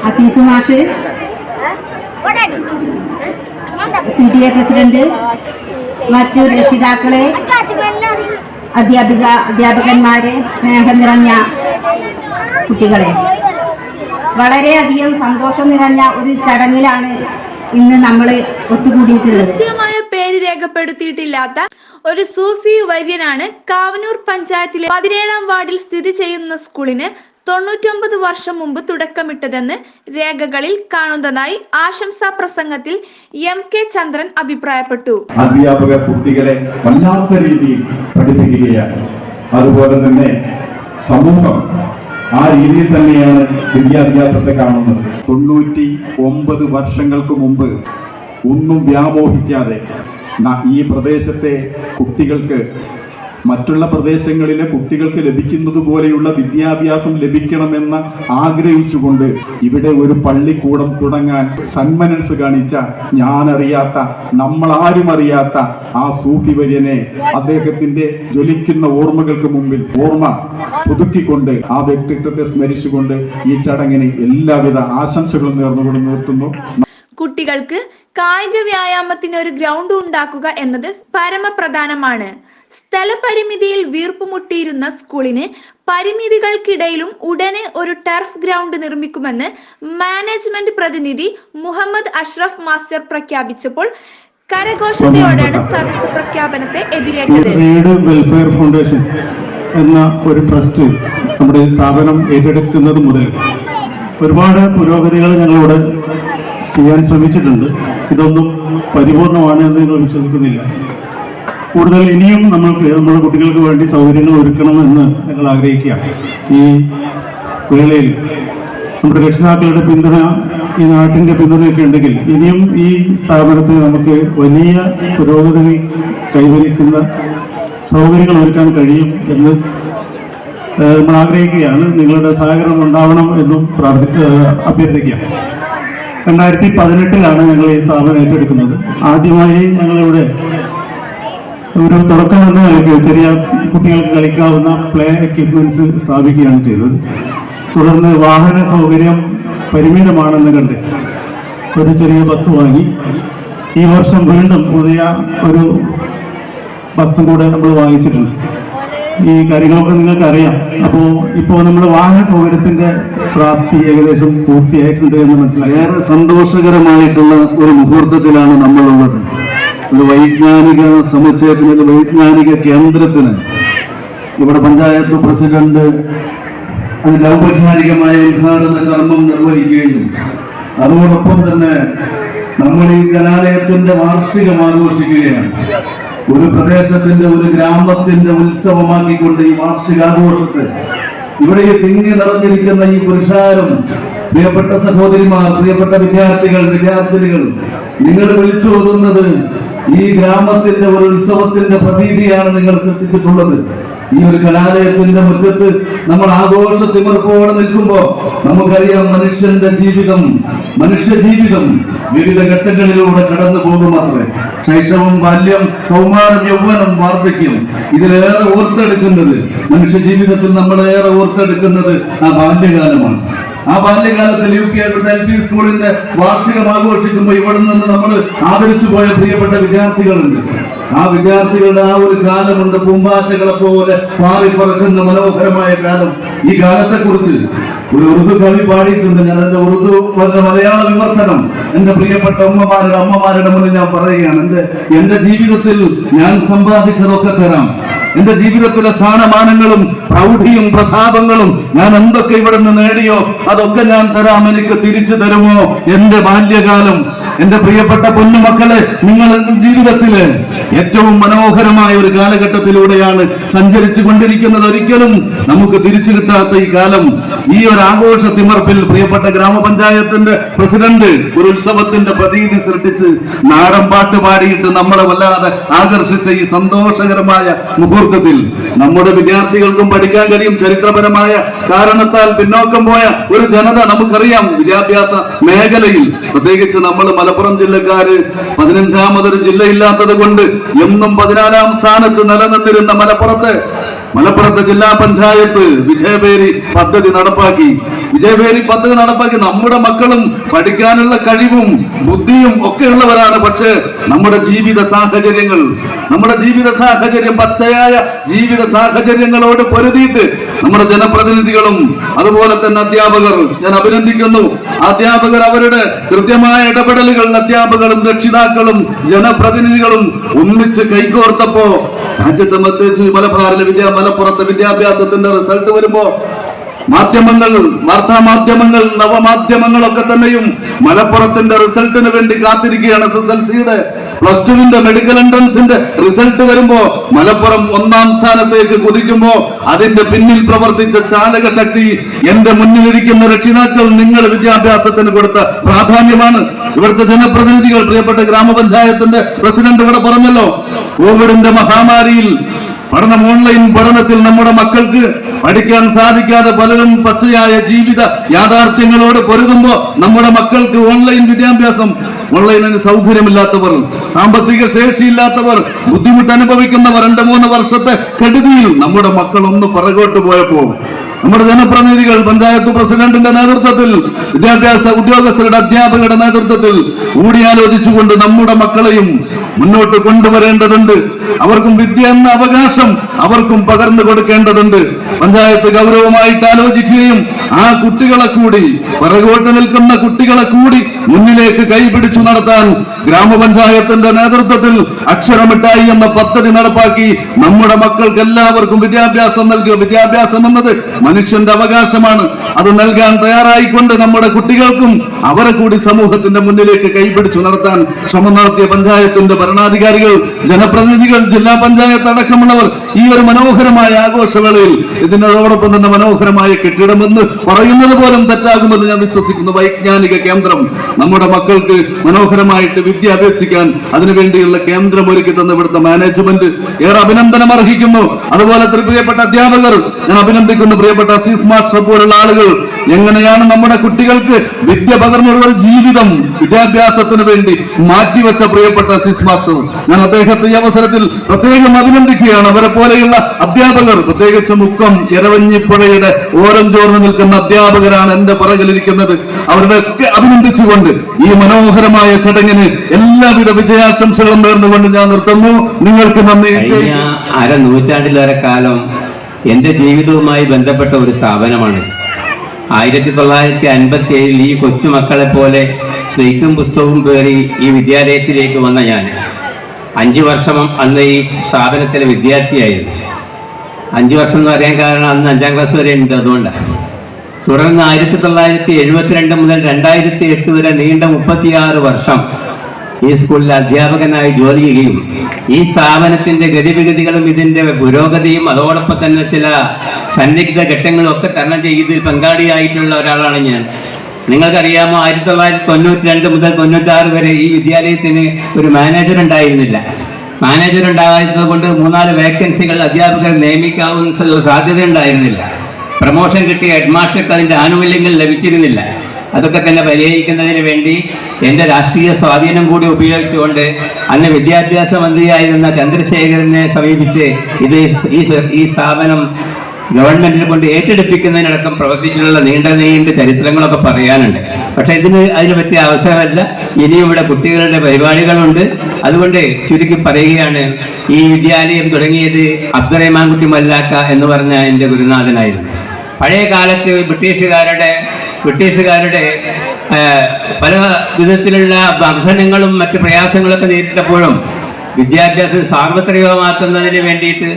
അസീസ് മാഷ്, PTA പ്രസിഡന്റ്, മറ്റു രക്ഷിതാക്കളെ, അധ്യാപകന്മാരെ, സ്നേഹം നിറഞ്ഞ കുട്ടികളെ, വളരെയധികം സന്തോഷം നിറഞ്ഞ ഒരു ചടങ്ങിലാണ് ഇന്ന് നമ്മൾ ഒത്തുകൂടിയിട്ടുള്ളത്. കൃത്യമായ പേര് രേഖപ്പെടുത്തിയിട്ടില്ലാത്ത ഒരു സൂഫി വര്യനാണ് കാവന്നൂർ പഞ്ചായത്തിലെ 17ാം വാർഡിൽ സ്ഥിതി ചെയ്യുന്ന സ്കൂളിന് 99 വർഷം മുമ്പ് തുടക്കമിട്ടതെന്ന് രേഖകളിൽ കാണുന്നതായി ആശംസാ പ്രസംഗത്തിൽ MK ചന്ദ്രൻ അഭിപ്രായപ്പെട്ടു. അധ്യാപകർ കുട്ടികളെ വല്ലാത്ത രീതിയിൽ പഠിപ്പിക്കുകയാണ്. അതുപോലെ തന്നെ സമൂഹം ആ രീതിയിൽ തന്നെയാണ് വിദ്യാഭ്യാസത്തെ കാണുന്നത്. 99 വർഷങ്ങൾക്ക് മുമ്പ് ഒന്നും വ്യാമോഹിക്കാതെ ഈ പ്രദേശത്തെ കുട്ടികൾക്ക് മറ്റുള്ള പ്രദേശങ്ങളിലെ കുട്ടികൾക്ക് ലഭിക്കുന്നത് പോലെയുള്ള വിദ്യാഭ്യാസം ലഭിക്കണമെന്ന് ആഗ്രഹിച്ചുകൊണ്ട് ഇവിടെ ഒരു പള്ളിക്കൂടം തുടങ്ങാൻ സന്മനസ് കാണിച്ച ഞാനറിയാത്ത, നമ്മളാരും അറിയാത്ത ആ സൂഫി വര്യനെ അദ്ദേഹത്തിന്റെ ജ്വലിക്കുന്ന ഓർമ്മകൾക്ക് മുമ്പിൽ ഓർമ്മ പുതുക്കിക്കൊണ്ട് ആ വ്യക്തിത്വത്തെ സ്മരിച്ചുകൊണ്ട് ഈ ചടങ്ങിന് എല്ലാവിധ ആശംസകളും നേർന്നുകൊണ്ട് നിർത്തുന്നു. കുട്ടികൾക്ക് കായിക വ്യായാമത്തിന് ഒരു ഗ്രൗണ്ട് ഉണ്ടാക്കുക എന്നത് പരമപ്രധാനമാണ്. സ്ഥലപരിമിതിയിൽ വീർപ്പുമുട്ടിയിരുന്ന സ്കൂളിന് പരിമിതികൾക്കിടയിലും ഉടനെ ഒരു ടർഫ് ഗ്രൗണ്ട് നിർമ്മിക്കുമെന്ന് മാനേജ്മെന്റ് പ്രതിനിധി മുഹമ്മദ് അഷ്റഫ് മാസ്റ്റർ പ്രഖ്യാപിച്ചപ്പോൾ കരഘോഷത്തോടെയാണ് സദസ്സ് പ്രഖ്യാപനത്തെ എതിരേറ്റത്. വെൽഫെയർ ഫൗണ്ടേഷൻ എന്ന ഒരു ട്രസ്റ്റ് നമ്മുടെ സ്ഥാപനം ഏറ്റെടുക്കുന്നത് മുതൽ ഒരുപാട് പുരോഗതികൾ ഞങ്ങളിവിടെ ചെയ്യാൻ ശ്രമിച്ചിട്ടുണ്ട്. ഇതൊന്നും പരിപൂർണമാണ് എന്ന് ഞങ്ങൾ വിശ്വസിക്കുന്നില്ല. കൂടുതൽ ഇനിയും നമ്മുടെ കുട്ടികൾക്ക് വേണ്ടി സൗകര്യങ്ങൾ ഒരുക്കണമെന്ന് ഞങ്ങൾ ആഗ്രഹിക്കുകയാണ്. ഈ വേളയിൽ നമ്മുടെ രക്ഷിതാക്കളുടെ പിന്തുണ, ഈ നാട്ടിൻ്റെ പിന്തുണയൊക്കെ ഉണ്ടെങ്കിൽ ഇനിയും ഈ സ്ഥാപനത്തിൽ നമുക്ക് വലിയ പുരോഗതി കൈവരിക്കുന്ന സൗകര്യങ്ങൾ ഒരുക്കാൻ കഴിയും എന്ന് നമ്മൾ ആഗ്രഹിക്കുകയാണ്. നിങ്ങളുടെ സഹകരണം ഉണ്ടാവണം എന്നും അഭ്യർത്ഥിക്കാം. 2018 ഞങ്ങൾ ഈ സ്ഥാപനം ഏറ്റെടുക്കുന്നത്. ആദ്യമായി ഞങ്ങളിവിടെ ഒരു തുടക്കം എന്ന നിലയ്ക്ക് ചെറിയ കുട്ടികൾക്ക് കളിക്കാവുന്ന പ്ലേ എക്യുപ്മെന്റ്സ് സ്ഥാപിക്കുകയാണ് ചെയ്തത്. തുടർന്ന് വാഹന സൗകര്യം പരിമിതമാണെന്ന് കണ്ട് ഒരു ചെറിയ ബസ് വാങ്ങി. ഈ വർഷം വീണ്ടും പുതിയ ഒരു ബസ്സും കൂടെ നമ്മൾ വാങ്ങിച്ചിട്ടുണ്ട്. ഈ കാര്യങ്ങളൊക്കെ നിങ്ങൾക്ക് അറിയാം. ഇപ്പോൾ നമ്മൾ വാഹന സൗകര്യത്തിന്റെ പ്രാപ്തി ഏകദേശം പൂർത്തിയായിട്ടുണ്ട് എന്ന് മനസ്സിലായി. ഏറെ സന്തോഷകരമായിട്ടുള്ള ഒരു മുഹൂർത്തത്തിലാണ് നമ്മളുള്ളത്. ഒരു വൈജ്ഞാനിക സമുച്ചയത്തിന്, ഒരു വൈജ്ഞാനിക കേന്ദ്രത്തിന് ഇവിടെ പഞ്ചായത്ത് പ്രസിഡന്റ് അതിന്റെ ഔപചാരികമായ ഉദ്ഘാടന കർമ്മം നിർവഹിക്കുകയും അതോടൊപ്പം തന്നെ നമ്മൾ ഈ കലാലയത്തിന്റെ വാർഷികം ആഘോഷിക്കുകയാണ്. ഒരു പ്രദേശത്തിന്റെ, ഒരു ഗ്രാമത്തിന്റെ ഉത്സവമാക്കിക്കൊണ്ട് ഈ വാർഷികാഘോഷത്തെ ഇവിടെ ഈ തിങ്ങി നിറഞ്ഞിരിക്കുന്ന ഈ പുരുഷാരം, പ്രിയപ്പെട്ട സഹോദരിമാർ, പ്രിയപ്പെട്ട വിദ്യാർത്ഥിനികൾ, നിങ്ങൾ വിളിച്ചോതുന്നത് ഈ ഗ്രാമത്തിന്റെ ഒരു ഉത്സവത്തിന്റെ പ്രതീതിയാണ് നിങ്ങൾ സൃഷ്ടിച്ചിട്ടുള്ളത്. ഈ ഒരു കലാലയത്തിന്റെ മുറ്റത്ത് നമ്മൾ ആഘോഷ തിമിർപ്പോടെ നിൽക്കുമ്പോ നമുക്കറിയാം മനുഷ്യ ജീവിതം വിവിധ ഘട്ടങ്ങളിലൂടെ കടന്നു പോകുമത്രേ. ശൈശവം, ബാല്യം, കൗമാരം, യൗവനം, വാർദ്ധക്യം, ഇതിലേറെ ഓർത്തെടുക്കുന്നത്, മനുഷ്യ ജീവിതത്തിൽ നമ്മളേറെ ഓർത്തെടുക്കുന്നത് ആ ബാല്യകാലമാണ്. ആ ബാല്യകാലത്തിൽ LP സ്കൂളിന്റെ വാർഷികം ആഘോഷിക്കുമ്പോൾ ഇവിടെ നിന്ന് നമ്മൾ ആദരിച്ചു പോയ പ്രിയപ്പെട്ട വിദ്യാർത്ഥികളുണ്ട്. ആ വിദ്യാർത്ഥികളുടെ ആ ഒരു കാലമുണ്ട്, പൂമ്പാറ്റകളെ പോലെ പാറിപ്പറക്കുന്ന മനോഹരമായ കാലം. ഈ കാലത്തെ കുറിച്ച് ഒരു ഉറുദു കവി പാടിയിട്ടുണ്ട്. ഞാൻ അതിന്റെ ഉറുദു മലയാള വിവർത്തനം എന്റെ പ്രിയപ്പെട്ട അമ്മമാരുടെ മുന്നിൽ ഞാൻ പറയുകയാണ്. എന്റെ ജീവിതത്തിൽ ഞാൻ സമ്പാദിച്ചതൊക്കെ തരാം. എന്റെ ജീവിതത്തിലെ സ്ഥാനമാനങ്ങളും പ്രൗഢിയും പ്രതാപങ്ങളും ഞാൻ എന്തൊക്കെ ഇവിടെ നിന്ന് നേടിയോ അതൊക്കെ ഞാൻ തരാം. എനിക്ക് തിരിച്ചു തരുമോ എന്റെ ബാല്യകാലം? എന്റെ പ്രിയപ്പെട്ട പൊന്നുമക്കളെ, നിങ്ങൾ ജീവിതത്തില് ഏറ്റവും മനോഹരമായ ഒരു കാലഘട്ടത്തിലൂടെയാണ് സഞ്ചരിച്ചു കൊണ്ടിരിക്കുന്നത്. ഒരിക്കലും നമുക്ക് തിരിച്ചു കിട്ടാത്ത ഈ കാലം, ഈ ഒരു ആഘോഷ തിമർപ്പിൽ പ്രിയപ്പെട്ട ഗ്രാമപഞ്ചായത്തിന്റെ പ്രസിഡന്റ് ഒരു ഉത്സവത്തിന്റെ പ്രതീതി സൃഷ്ടിച്ച് നാടൻ പാട്ട് പാടിയിട്ട് നമ്മളെ വല്ലാതെ ആകർഷിച്ച ഈ സന്തോഷകരമായ മുഹൂർത്തത്തിൽ നമ്മുടെ വിദ്യാർത്ഥികൾക്കും പഠിക്കാൻ കഴിയും. ചരിത്രപരമായ കാരണത്താൽ പിന്നോക്കം പോയ ഒരു ജനത നമുക്കറിയാം. വിദ്യാഭ്യാസ മേഖലയിൽ പ്രത്യേകിച്ച് നമ്മൾ മലപ്പുറം ജില്ലക്കാര് 15ാമതൊരു ജില്ലയില്ലാത്തത് കൊണ്ട് എന്നും 14ാം സ്ഥാനത്ത് നിലനിന്നിരുന്ന മലപ്പുറത്തെ ജില്ലാ പഞ്ചായത്ത് വിജയബേരി പദ്ധതി നടപ്പാക്കി. നമ്മുടെ മക്കളും പഠിക്കാനുള്ള കഴിവും ബുദ്ധിയും ഒക്കെ ഉള്ളവരാണ്. പക്ഷേ നമ്മുടെ ജീവിത സാഹചര്യം പച്ചയായ ജീവിത സാഹചര്യങ്ങളോട് പൊരുതിയിട്ട് നമ്മുടെ ജനപ്രതിനിധികളും അതുപോലെ തന്നെ അധ്യാപകർ, ഞാൻ അഭിനന്ദിക്കുന്നു, അധ്യാപകർ അവരുടെ കൃത്യമായ ഇടപെടലുകൾ, അധ്യാപകരും രക്ഷിതാക്കളും ജനപ്രതിനിധികളും ഒന്നിച്ച് കൈകോർത്തപ്പോ രാജ്യത്തെ മലപ്പുറത്തെ വിദ്യാഭ്യാസത്തിന്റെ റിസൾട്ട് വരുമ്പോ വാർത്താമാധ്യമങ്ങൾ, നവമാധ്യമങ്ങളൊക്കെ തന്നെയും മലപ്പുറത്തിന്റെ റിസൾട്ടിന് വേണ്ടി കാത്തിരിക്കുകയാണ്. SSLCയുടെ +2 മെഡിക്കൽ എൻട്രൻസിന്റെ റിസൾട്ട് വരുമ്പോ മലപ്പുറം 1ാം സ്ഥാനത്തേക്ക് കുതിക്കുമ്പോ അതിന്റെ പിന്നിൽ പ്രവർത്തിച്ച ചാലക ശക്തി എന്റെ മുന്നിലിരിക്കുന്ന രക്ഷിതാക്കൾ, നിങ്ങൾ വിദ്യാഭ്യാസത്തിന് കൊടുത്ത പ്രാധാന്യമാണ്. ഇവിടുത്തെ ജനപ്രതിനിധികൾ, പ്രിയപ്പെട്ട ഗ്രാമപഞ്ചായത്തിന്റെ പ്രസിഡന്റ് ഇവിടെ പറഞ്ഞല്ലോ, കോവിഡിന്റെ മഹാമാരിയിൽ ഓൺലൈൻ പഠനത്തിൽ നമ്മുടെ മക്കൾക്ക് പഠിക്കാൻ സാധിക്കാതെ പലരും പച്ചയായ ജീവിത യാഥാർത്ഥ്യങ്ങളോട് പൊരുതുമ്പോ നമ്മുടെ മക്കൾക്ക് ഓൺലൈൻ വിദ്യാഭ്യാസം, ഓൺലൈനിന് സൗകര്യമില്ലാത്തവർ, സാമ്പത്തിക ശേഷിയില്ലാത്തവർ, ബുദ്ധിമുട്ട് അനുഭവിക്കുന്നവർ 2-3 വർഷത്തെ കെടുതിയിൽ നമ്മുടെ മക്കൾ ഒന്ന് പിറകോട്ട് പോയപ്പോ നമ്മുടെ ജനപ്രതിനിധികൾ, പഞ്ചായത്ത് പ്രസിഡന്റിന്റെ നേതൃത്വത്തിൽ, വിദ്യാഭ്യാസ ഉദ്യോഗസ്ഥരുടെ, അധ്യാപകരുടെ നേതൃത്വത്തിൽ കൂടിയാലോചിച്ചുകൊണ്ട് നമ്മുടെ മക്കളെയും മുന്നോട്ട് കൊണ്ടുവരേണ്ടതുണ്ട്. അവർക്കും വിദ്യ എന്ന അവകാശം അവർക്കും പകർന്നു കൊടുക്കേണ്ടതുണ്ട്. പഞ്ചായത്ത് ഗൗരവമായിട്ട് ആലോചിക്കുകയും ആ കുട്ടികളെ കൂടി, പിറകോട്ട് നിൽക്കുന്ന കുട്ടികളെ കൂടി മുന്നിലേക്ക് കൈപിടിച്ചു നടത്താൻ ഗ്രാമപഞ്ചായത്തിന്റെ നേതൃത്വത്തിൽ അക്ഷരമിട്ടായി എന്ന പദ്ധതി നടപ്പാക്കി നമ്മുടെ മക്കൾക്ക് എല്ലാവർക്കും വിദ്യാഭ്യാസം നൽകുക. വിദ്യാഭ്യാസം എന്നത് മനുഷ്യന്റെ അവകാശമാണ്. അത് നൽകാൻ തയ്യാറായിക്കൊണ്ട് നമ്മുടെ കുട്ടികൾക്കും അവരെ കൂടി സമൂഹത്തിന്റെ മുന്നിലേക്ക് കൈപിടിച്ചു നടത്താൻ ശ്രമം നടത്തിയ പഞ്ചായത്തിന്റെ ഭരണാധികാരികൾ, ജനപ്രതിനിധികൾ, ജില്ലാ പഞ്ചായത്ത് അടക്കമുള്ളവർ ഈ ഒരു മനോഹരമായ ആഘോഷവേളയിൽ ഇതിനോടൊപ്പം തന്നെ മനോഹരമായ കെട്ടിടമെന്ന് പറയുന്നത് പോലും തെറ്റാകുമെന്ന് ഞാൻ വിശ്വസിക്കുന്നു. വൈജ്ഞാനിക കേന്ദ്രം നമ്മുടെ മക്കൾക്ക് മനോഹരമായിട്ട് വിദ്യ അഭ്യസിക്കാൻ അതിനുവേണ്ടിയുള്ള കേന്ദ്രം ഒരുക്കി തന്ന ഇവിടുത്തെ മാനേജ്മെന്റ് ഏറെ അഭിനന്ദനം അർഹിക്കുന്നു. അതുപോലെ പ്രിയപ്പെട്ട അധ്യാപകർ, ഞാൻ അഭിനന്ദിക്കുന്നു. പ്രിയപ്പെട്ട അസീസ് മാസ്റ്റർ പോലുള്ള ആളുകൾ എങ്ങനെയാണ് നമ്മുടെ കുട്ടികൾക്ക് വിദ്യ പകർന്നുള്ള ജീവിതം വിദ്യാഭ്യാസത്തിന് വേണ്ടി മാറ്റിവെച്ച പ്രിയപ്പെട്ട അസീസ് മാസ്റ്റർ, ഞാൻ അദ്ദേഹത്തെ ഈ അവസരത്തിൽ പ്രത്യേകം അഭിനന്ദിക്കുകയാണ്. അവരെ പോലെയുള്ള അധ്യാപകർ, പ്രത്യേകിച്ച് മുക്കം എരവഞ്ഞിപ്പുഴയുടെ ഓരം ചോർന്ന് നിൽക്കുന്ന അധ്യാപകരാണ് എന്റെ പുറകിലിരിക്കുന്നത്. അവരുടെ ഒക്കെ അഭിനന്ദിച്ചുകൊണ്ട് ഈ മനോഹരമായ ചടങ്ങിന് എല്ലാവിധ വിജയാശംസകളും നേർന്നുകൊണ്ട് ഞാൻ നിർത്തുന്നു. നിങ്ങൾക്ക് നന്ദി. കഴിഞ്ഞ അരനൂറ്റാണ്ടിലേറെ കാലം എൻ്റെ ജീവിതവുമായി ബന്ധപ്പെട്ട ഒരു സ്ഥാപനമാണ്. 1957 ഈ കൊച്ചുമക്കളെ പോലെ സ്ലേറ്റും പുസ്തകവും പേറി ഈ വിദ്യാലയത്തിലേക്ക് വന്ന ഞാൻ 5 വർഷം അന്ന് ഈ സ്ഥാപനത്തിലെ വിദ്യാർത്ഥിയായിരുന്നു. 5 വർഷം എന്ന് പറയാൻ കാരണം അന്ന് 5ാം ക്ലാസ് വരെ ഉണ്ട്, അതുകൊണ്ടാണ്. തുടർന്ന് 1972 മുതൽ 2008 വരെ നീണ്ട 36 വർഷം ഈ സ്കൂളിൽ അധ്യാപകനായി ജോലി ചെയ്യുകയും ഈ സ്ഥാപനത്തിന്റെ ഗതിവിഗതികളും ഇതിന്റെ പുരോഗതിയും അതോടൊപ്പം തന്നെ ചില സന്നിഗ്ധ ഘട്ടങ്ങളും ഒക്കെ തരണം ചെയ്തതിൽ പങ്കാളിയായിട്ടുള്ള ഒരാളാണ് ഞാൻ. നിങ്ങൾക്കറിയാമോ, 1992 മുതൽ 96 വരെ ഈ വിദ്യാലയത്തിന് ഒരു മാനേജർ ഉണ്ടായിരുന്നില്ല. മാനേജർ ഉണ്ടാകാത്തത് കൊണ്ട് 3-4 വേക്കൻസികൾ അധ്യാപകർ നിയമിക്കാവുന്ന സാധ്യത ഉണ്ടായിരുന്നില്ല. പ്രമോഷൻ കിട്ടിയ ഹെഡ് മാസ്റ്റർക്ക് അതിൻ്റെ ആനുകൂല്യങ്ങൾ ലഭിച്ചിരുന്നില്ല. അതൊക്കെ തന്നെ പരിഹരിക്കുന്നതിന് വേണ്ടി എൻ്റെ രാഷ്ട്രീയ സ്വാധീനം കൂടി ഉപയോഗിച്ചുകൊണ്ട് അന്ന് വിദ്യാഭ്യാസ മന്ത്രിയായിരുന്ന ചന്ദ്രശേഖരനെ സമീപിച്ച് ഈ സ്ഥാപനം ഗവൺമെന്റിനെ കൊണ്ട് ഏറ്റെടുപ്പിക്കുന്നതിനടക്കം പ്രവർത്തിച്ചിട്ടുള്ള നീണ്ട ചരിത്രങ്ങളൊക്കെ പറയാനുണ്ട്. പക്ഷെ അതിന് പറ്റിയ അവസരമല്ല. ഇനിയും ഇവിടെ കുട്ടികളുടെ പരിപാടികളുണ്ട്. അതുകൊണ്ട് ചുരുക്കി പറയുകയാണ്, ഈ വിദ്യാലയം തുടങ്ങിയത് അബ്ദുറഹ്മാൻകുട്ടി മല്ലാക്ക എന്ന് പറഞ്ഞ എൻ്റെ ഗുരുനാഥനായിരുന്നു. പഴയ കാലത്ത് ബ്രിട്ടീഷുകാരുടെ പല വിധത്തിലുള്ള ഭക്ഷണങ്ങളും മറ്റ് പ്രയാസങ്ങളൊക്കെ നേരിട്ടപ്പോഴും വിദ്യാഭ്യാസം സാർവത്രികമാക്കുന്നതിന് വേണ്ടിയിട്ട്,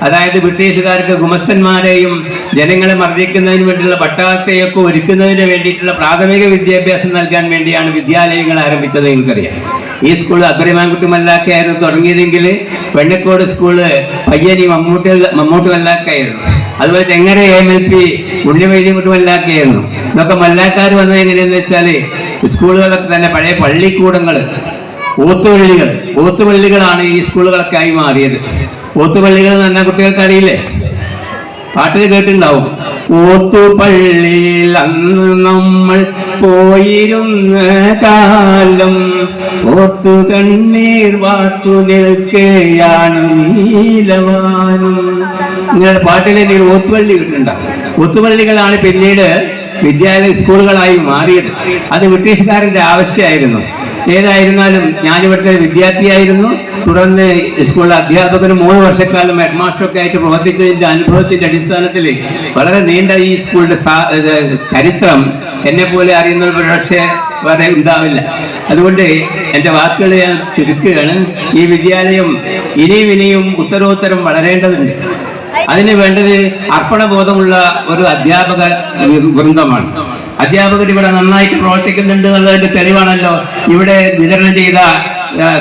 അതായത് ബ്രിട്ടീഷുകാർക്ക് ഗുമസ്തന്മാരെയും ജനങ്ങളെ മർദ്ദിക്കുന്നതിന് വേണ്ടിയുള്ള പട്ടാളത്തെയൊക്കെ ഒരുക്കുന്നതിന് വേണ്ടിയിട്ടുള്ള പ്രാഥമിക വിദ്യാഭ്യാസം നൽകാൻ വേണ്ടിയാണ് വിദ്യാലയങ്ങൾ ആരംഭിച്ചത്. നിങ്ങൾക്കറിയാം, ഈ സ്കൂൾ അബ്ദുറഹ്മാൻകുട്ടി മല്ലാക്കയായിരുന്നു തുടങ്ങിയതെങ്കിൽ വെണ്ണക്കോട് സ്കൂള് പയ്യനി മമ്മൂട്ടി മല്ലാക്കയായിരുന്നു. അതുപോലെ തെങ്ങര AMLP ഉണ്ണിവൈദ്യമുട്ടി മല്ലാക്കയായിരുന്നു. ഇതൊക്കെ മല്ലാക്കാർ വന്നത് എങ്ങനെയെന്ന് വെച്ചാൽ സ്കൂളുകളൊക്കെ തന്നെ പഴയ പള്ളിക്കൂടങ്ങൾ, ഓത്തുപള്ളികളാണ് ഈ സ്കൂളുകളൊക്കെ ആയി മാറിയത്. ഓത്തുപള്ളികൾ എന്ന് പറഞ്ഞാൽ കുട്ടികൾക്ക് അറിയില്ലേ? പാട്ടിൽ കേട്ടിട്ടുണ്ടാവും. ഓത്തുപള്ളിയിൽ അന്ന് നമ്മൾ പോയിരുന്ന കാലം ഓത്തു കണ്ണീർ വാർത്തു നിൽക്കുകയാണ് നീലവാനും. നിങ്ങളുടെ പാട്ടിൽ എന്തെങ്കിലും ഓത്തുപള്ളി കേട്ടിട്ടുണ്ടാവും. ഒത്തുപള്ളികളാണ് പിന്നീട് സ്കൂളുകളായി മാറിയത്. അത് ബ്രിട്ടീഷുകാരൻ്റെ ആവശ്യമായിരുന്നു. ഏതായിരുന്നാലും ഞാനിവിടുത്തെ വിദ്യാർത്ഥിയായിരുന്നു. തുടർന്ന് സ്കൂളിലെ അധ്യാപകനും 3 വർഷക്കാലം ഹെഡ് മാസ്റ്ററൊക്കെ ആയിട്ട് പ്രവർത്തിച്ചതിൻ്റെ അനുഭവത്തിൻ്റെ അടിസ്ഥാനത്തിൽ വളരെ നീണ്ട ഈ സ്കൂളിൻ്റെ ചരിത്രം എന്നെ പോലെ അറിയുന്നവർ പക്ഷേ വേറെ ഉണ്ടാവില്ല. അതുകൊണ്ട് എൻ്റെ വാക്കുകൾ ഞാൻ ചുരുക്കുകയാണ്. ഈ വിദ്യാലയം ഇനിയും ഉത്തരോത്തരം വളരേണ്ടതുണ്ട്. അതിന് വേണ്ടത് അർപ്പണബോധമുള്ള ഒരു അധ്യാപക വൃന്ദമാണ്. അധ്യാപകർ ഇവിടെ നന്നായിട്ട് പ്രവർത്തിക്കുന്നുണ്ട് എന്നുള്ളതിന്റെ തെളിവാണല്ലോ ഇവിടെ വിതരണം ചെയ്ത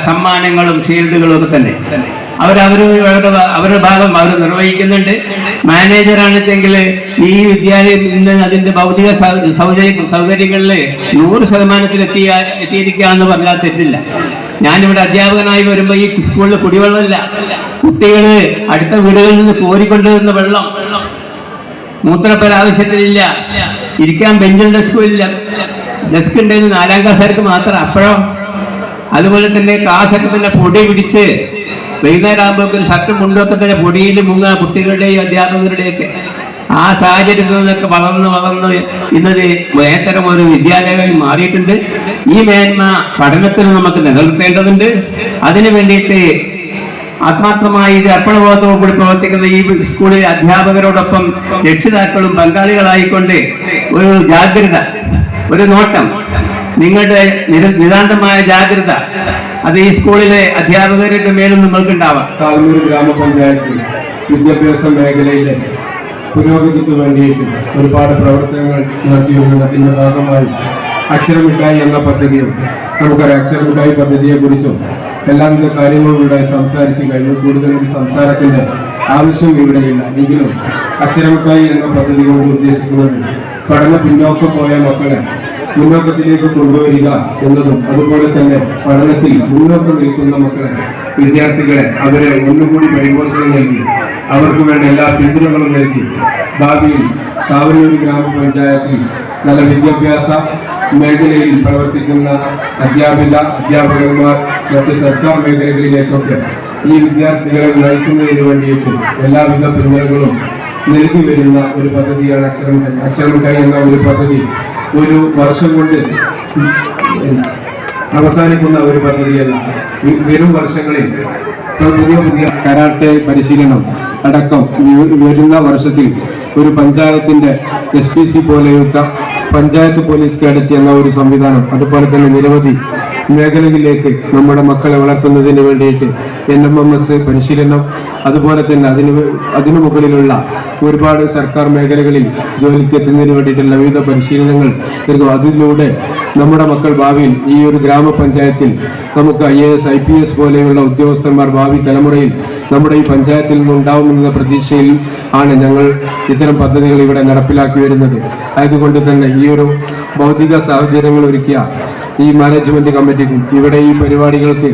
സമ്മാനങ്ങളും ഷീൽഡുകളും ഒക്കെ തന്നെ. അവരുടെ ഭാഗം അവർ നിർവഹിക്കുന്നുണ്ട്. മാനേജറാണെന്നെങ്കിൽ ഈ വിദ്യാലയം ഇന്ന് അതിന്റെ ഭൗതിക സൗകര്യങ്ങളിൽ 100% എത്തിയിരിക്കുക എന്ന് പറഞ്ഞാൽ തെറ്റില്ല. ഞാനിവിടെ അധ്യാപകനായി വരുമ്പോൾ ഈ സ്കൂളിൽ കുടിവെള്ളമില്ല. കുട്ടികൾ അടുത്ത വീടുകളിൽ നിന്ന് കോരിക്കൊണ്ടുവരുന്ന വെള്ളം, മൂത്രപ്പര ആവശ്യത്തിനില്ല, ഇരിക്കാൻ ബെഞ്ചും ഡെസ്കും ഇല്ല. ഡെസ്ക് ഉണ്ടെന്ന് 4ാം ക്ലാസ്സുകാർക്ക് മാത്രം. അപ്പോഴോ അതുപോലെ തന്നെ ക്ലാസ്സൊക്കെ തന്നെ പൊടി പിടിച്ച് വൈകുന്നേരം ആകുമ്പോൾ ഷർട്ടും മുണ്ടൊക്കെ തന്നെ പൊടിയിൽ മുങ്ങുക കുട്ടികളുടെയും അധ്യാപകരുടെയൊക്കെ. ആ സാഹചര്യത്തിൽ നിന്നൊക്കെ വളർന്ന് ഇന്നത് വേത്തരം ഒരു വിദ്യാലയമായി മാറിയിട്ടുണ്ട്. ഈ മേന്മ പഠനത്തിന് നമുക്ക് നിലനിർത്തേണ്ടതുണ്ട്. അതിനു വേണ്ടിയിട്ട് ആത്മാർത്ഥമായി അർപ്പണബോധത്തോടു കൂടി പ്രവർത്തിക്കുന്ന ഈ സ്കൂളിലെ അധ്യാപകരോടൊപ്പം രക്ഷിതാക്കളും പങ്കാളികളായിക്കൊണ്ട് ഒരു ജാഗ്രത, ഒരു നോട്ടം, നിങ്ങളുടെ നിതാന്തമായ ജാഗ്രത അത് ഈ സ്കൂളിലെ അധ്യാപകരുടെ മേലും നിങ്ങൾക്കുണ്ടാവാം. കാൽമൂർ ഗ്രാമപഞ്ചായത്ത് വിദ്യാഭ്യാസ മേഖലയിലെ പുരോഗതിക്ക് വേണ്ടിയിട്ട് ഒരുപാട് പ്രവർത്തനങ്ങൾ നടത്തിയിരുന്നതിന്റെ ഭാഗമായി അക്ഷരമിഠായി എന്ന പദ്ധതിയും നമുക്കൊരു അക്ഷരമിഠായി പദ്ധതിയെ കുറിച്ചും എല്ലാവിധ കാര്യങ്ങളിലൂടെ സംസാരിച്ചു കഴിഞ്ഞു. കൂടുതൽ ഒരു സംസാരത്തിന്റെ ആവശ്യം ഇവിടെയില്ല. എങ്കിലും അക്ഷരമുട്ടായി എന്ന പദ്ധതി കൊണ്ട് ഉദ്ദേശിക്കുന്നത് പഠന പിന്നോക്കം പോയ മക്കളെ മുന്നോക്കത്തിലേക്ക് കൊണ്ടുവരിക എന്നതും അതുപോലെ തന്നെ പഠനത്തിൽ മുന്നോക്കം നിൽക്കുന്ന മക്കളെ വിദ്യാർത്ഥികളെ അവരെ ഒന്നുകൂടി പരിപോഷണം നൽകി അവർക്ക് വേണ്ട എല്ലാ പിന്തുണകളും നൽകി ഭാവിയിൽ കാവനൂർ ഗ്രാമപഞ്ചായത്തിൽ നല്ല വിദ്യാഭ്യാസ മേഖലയിൽ പ്രവർത്തിക്കുന്ന അധ്യാപകന്മാർ മറ്റ് സർക്കാർ മേഖലകളിലേക്കൊക്കെ ഈ വിദ്യാർത്ഥികളെ നയിക്കുന്നതിന് വേണ്ടിയിട്ട് എല്ലാവിധ പിന്തുണകളും നൽകി വരുന്ന ഒരു പദ്ധതിയാണ് അക്ഷരമുട്ടായി എന്ന ഒരു പദ്ധതി. ഒരു വർഷം കൊണ്ട് അവസാനിക്കുന്ന ഒരു പദ്ധതിയല്ല. വരും വർഷങ്ങളിൽ പുതിയ കരാട്ടെ പരിശീലനം അടക്കം വരുന്ന വർഷത്തിൽ ഒരു പഞ്ചായത്തിന്റെ SPC പോലെയുള്ള പഞ്ചായത്ത് പോലീസ് കേഡറ്റ് എന്ന ഒരു സംവിധാനം, അതുപോലെ തന്നെ നിരവധി മേഖലകളിലേക്ക് നമ്മുടെ മക്കളെ വളർത്തുന്നതിന് വേണ്ടിയിട്ട് NMMS പരിശീലനം, അതുപോലെ തന്നെ അതിനു മുകളിലുള്ള ഒരുപാട് സർക്കാർ മേഖലകളിൽ ജോലിക്ക് എത്തുന്നതിന് വേണ്ടിയിട്ടുള്ള വിവിധ പരിശീലനങ്ങൾ നൽകും. അതിലൂടെ നമ്മുടെ മക്കൾ ഭാവിയിൽ ഈ ഒരു ഗ്രാമപഞ്ചായത്തിൽ നമുക്ക് IAS IPS പോലെയുള്ള ഉദ്യോഗസ്ഥന്മാർ ഭാവി തലമുറയിൽ നമ്മുടെ ഈ പഞ്ചായത്തിൽ നിന്നുണ്ടാവുമെന്ന പ്രതീക്ഷയിൽ ആണ് ഞങ്ങൾ ഇത്തരം പദ്ധതികൾ ഇവിടെ നടപ്പിലാക്കി വരുന്നത്. അതുകൊണ്ട് തന്നെ ഈ ഒരു ഭൗതിക സാഹചര്യങ്ങൾ ഒരുക്കിയ ഈ മാനേജ്മെന്റ് കമ്മിറ്റിക്കും ഇവിടെ ഈ പരിപാടികൾക്ക്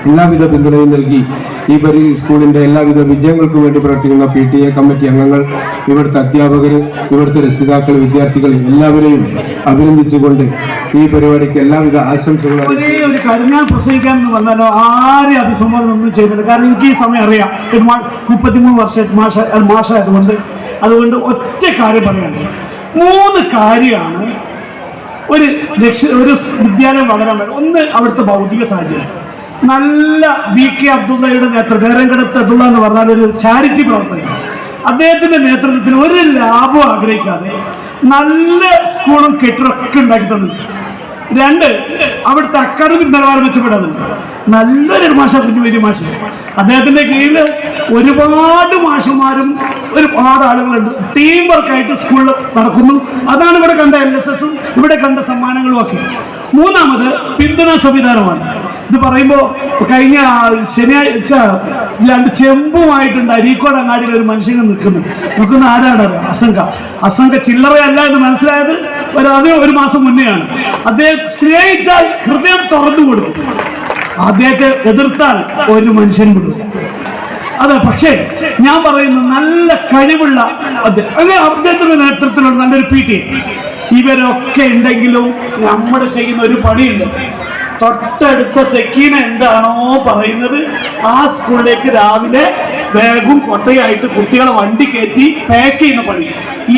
എല്ലാവിധ പിന്തുണയും നൽകി ഈ സ്കൂളിന്റെ എല്ലാവിധ വിജയങ്ങൾക്കും വേണ്ടി പ്രവർത്തിക്കുന്ന PTA കമ്മിറ്റി അംഗങ്ങൾ, ഇവിടുത്തെ അധ്യാപകർ, ഇവിടുത്തെ രക്ഷിതാക്കൾ, വിദ്യാർത്ഥികൾ എല്ലാവരെയും അഭിനന്ദിച്ചുകൊണ്ട് ഈ പരിപാടിക്ക് എല്ലാവിധ ആശംസകളും. ഒരു കാര്യം, ഞാൻ പ്രസംഗിക്കാമെന്ന് പറഞ്ഞാലോ ആരെയും അഭിസംബോധന ഒന്നും ചെയ്തില്ല. കാരണം എനിക്ക് ഈ സമയം അറിയാം. 33 വർഷം മാഷായതുകൊണ്ട് ഒറ്റ കാര്യം പറയാൻ 3 കാര്യമാണ് ഒരു വിദ്യാലയം വളരാൻ വേണ്ടി. ഒന്ന്, അവിടുത്തെ ഭൗതിക സാഹചര്യം. നല്ല VK അബ്ദുള്ളയുടെ നേതൃത്വം, വേറെങ്കടത്ത് അബ്ദുള്ള എന്ന് പറഞ്ഞാൽ ഒരു ചാരിറ്റി പ്രവർത്തകൻ, അദ്ദേഹത്തിന്റെ നേതൃത്വത്തിൽ ഒരു ലാഭം ആഗ്രഹിക്കാതെ നല്ല സ്കൂളും കെട്ടിടമൊക്കെ ഉണ്ടാക്കി തന്നിട്ടുണ്ട്. 2, അവിടുത്തെ അക്കാഡമിക് നിലവാരം മെച്ചപ്പെടുന്നുണ്ട്. നല്ലൊരു മാഷ, കുഞ്ഞുമേരി മാഷ്, അദ്ദേഹത്തിന്റെ കീഴിൽ ഒരുപാട് മാഷന്മാരും ഒരുപാട് ആളുകളുണ്ട്. ടീം വർക്കായിട്ട് സ്കൂളിൽ നടക്കുന്നു. അതാണ് ഇവിടെ കണ്ട LSSും ഇവിടെ കണ്ട സമ്മാനങ്ങളും ഒക്കെ. 3ാമത് പിന്തുണാ സംവിധാനമാണ്. ഇത് പറയുമ്പോൾ കഴിഞ്ഞ ശനിയാഴ്ച 2 ചെമ്പുമായിട്ടുണ്ട് അരീക്കോട് അങ്ങാടിയിൽ ഒരു മനുഷ്യൻ നിൽക്കുന്ന ആരാണ്? അസംഖ ചില്ലറയല്ല എന്ന് മനസ്സിലായത് ഒരു മാസം മുന്നെയാണ്. അദ്ദേഹം സ്നേഹിച്ചാൽ ഹൃദയം തുറന്നു കൊടുക്കും, അദ്ദേഹത്തെ എതിർത്താൽ ഒരു മനുഷ്യൻ വിടും. അതെ, പക്ഷേ ഞാൻ പറയുന്നു നല്ല കഴിവുള്ള അദ്ദേഹത്തിന്റെ നേതൃത്വത്തിലുള്ള നല്ലൊരു PTA ഇവരൊക്കെ ഉണ്ടെങ്കിലും നമ്മൾ ചെയ്യുന്ന ഒരു പണിയുണ്ട്. തൊട്ടടുത്ത സെക്കീന എന്താണോ പറയുന്നത് ആ സ്കൂളിലേക്ക് രാവിലെ ബാഗും കൊട്ടയായിട്ട് കുട്ടികളെ വണ്ടി കയറ്റി പാക്ക് ചെയ്യുന്ന പണി.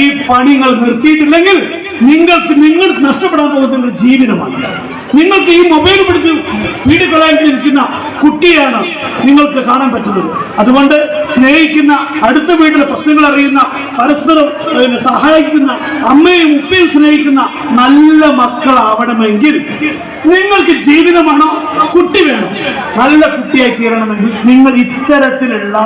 ഈ പണി നിങ്ങൾ നിർത്തിയിട്ടില്ലെങ്കിൽ നിങ്ങൾ നഷ്ടപ്പെടാൻ പോകുന്ന ജീവിതമാണ്. നിങ്ങൾക്ക് ഈ മൊബൈൽ പിടിച്ച് വീഡിയോ കളയാനിരിക്കുന്ന കുട്ടിയാണ് നിങ്ങൾക്ക് കാണാൻ പറ്റുന്നത്. അതുകൊണ്ട് സ്നേഹിക്കുന്ന, അടുത്ത വീട്ടിലെ പ്രശ്നങ്ങൾ അറിയുന്ന, പരസ്പരം സഹായിക്കുന്ന, അമ്മയും ഉപ്പയും സ്നേഹിക്കുന്ന നല്ല മക്കളാവണമെങ്കിൽ നിങ്ങൾക്ക് ജീവിതമാണോ കുട്ടി വേണം. നല്ല കുട്ടിയായി തീരണമെങ്കിൽ നിങ്ങൾ ഇത്തരത്തിലുള്ള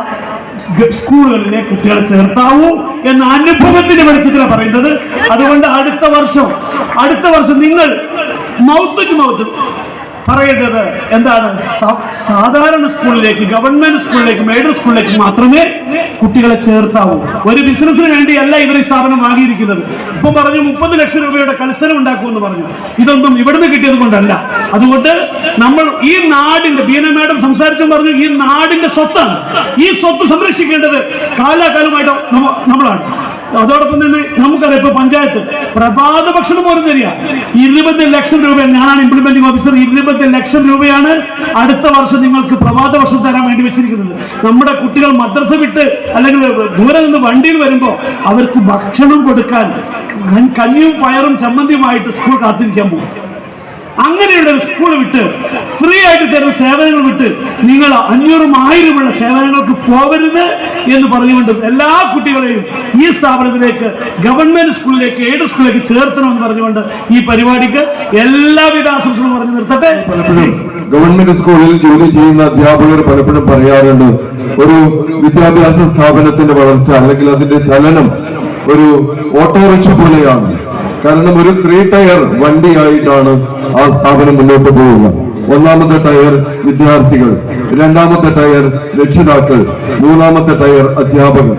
സ്കൂളുകളിലെ കുട്ടികളെ ചേർത്താവൂ എന്ന അനുഭവത്തിന്റെ വെളിച്ചത്തിലാണ് പറയുന്നത്. അതുകൊണ്ട് അടുത്ത വർഷം നിങ്ങൾ മൗത്ത് ടു മൗത്ത് പറയേണ്ടത് എന്താണ്? സാധാരണ സ്കൂളിലേക്ക്, ഗവൺമെന്റ് സ്കൂളിലേക്ക്, മെയ്ഡ് സ്കൂളിലേക്ക് മാത്രമേ കുട്ടികളെ ചേർത്താവൂ. ഒരു ബിസിനസിന് വേണ്ടിയല്ല ഇവർ ഈ സ്ഥാപനം വാങ്ങിയിരിക്കുന്നത്. ഇപ്പം പറഞ്ഞു 30 ലക്ഷം രൂപയുടെ കൽസരം ഉണ്ടാക്കുമെന്ന് പറഞ്ഞു. ഇതൊന്നും ഇവിടുന്ന് കിട്ടിയത് കൊണ്ടല്ല. അതുകൊണ്ട് നമ്മൾ ഈ നാടിന്റെ, ബീന മാഡം സംസാരിച്ചു പറഞ്ഞു, ഈ നാടിന്റെ സ്വത്താണ്. ഈ സ്വത്ത് സംരക്ഷിക്കേണ്ടത് കാലാകാലമായിട്ട് നമ്മളാണ്. അതോടൊപ്പം തന്നെ നമുക്കറിയാം, ഇപ്പൊ പഞ്ചായത്ത് പ്രഭാത ഭക്ഷണം പോലും ശരിയാ 20 ലക്ഷം രൂപ, ഞാനാണ് ഇംപ്ലിമെന്റിംഗ് ഓഫീസർ, 20 ലക്ഷം രൂപയാണ് അടുത്ത വർഷം നിങ്ങൾക്ക് പ്രഭാത ഭക്ഷണം തരാൻ വേണ്ടി വെച്ചിരിക്കുന്നത്. നമ്മുടെ കുട്ടികൾ മദ്രസ വിട്ട് അല്ലെങ്കിൽ ദൂരെ നിന്ന് വണ്ടിയിൽ വരുമ്പോൾ അവർക്ക് ഭക്ഷണം കൊടുക്കാൻ കഞ്ഞിയും പയറും ചമ്മന്തിയുമായിട്ട് സ്കൂൾ കാത്തിരിക്കാൻ പോകും. അങ്ങനെയുള്ള ഒരു സ്കൂൾ വിട്ട് ഫ്രീ ആയിട്ട് തരുന്ന സേവനങ്ങൾ വിട്ട് നിങ്ങൾ 500-1000 ഉള്ള സേവനങ്ങൾക്ക് പോകരുത് എന്ന് പറഞ്ഞുകൊണ്ട് എല്ലാ കുട്ടികളെയും ഈ സ്ഥാപനത്തിലേക്ക്, ഗവൺമെന്റ് സ്കൂളിലേക്ക്, എയ്ഡ് സ്കൂളിലേക്ക് ചേർത്തണമെന്ന് പറഞ്ഞുകൊണ്ട് ഈ പരിപാടിക്ക് എല്ലാവിധ ആശംസകളും പറഞ്ഞു നിർത്തട്ടെ. ഗവൺമെന്റ് സ്കൂളിൽ ജോലി ചെയ്യുന്ന അധ്യാപകർ പലപ്പോഴും പറയാറുണ്ട്, ഒരു വിദ്യാഭ്യാസ സ്ഥാപനത്തിന്റെ വളർച്ച അല്ലെങ്കിൽ അതിന്റെ ചലനം ഒരു ഓട്ടോറിക്ഷ പോലെയാണ്. കാരണം ഒരു 3 ടയർ വണ്ടിയായിട്ടാണ് ആ സ്ഥാപനം മുന്നോട്ട് പോവുക. 1ാമത്തെ ടയർ വിദ്യാർത്ഥികൾ, രണ്ടാമത്തെ ടയർ രക്ഷിതാക്കൾ, മൂന്നാമത്തെ ടയർ അധ്യാപകർ.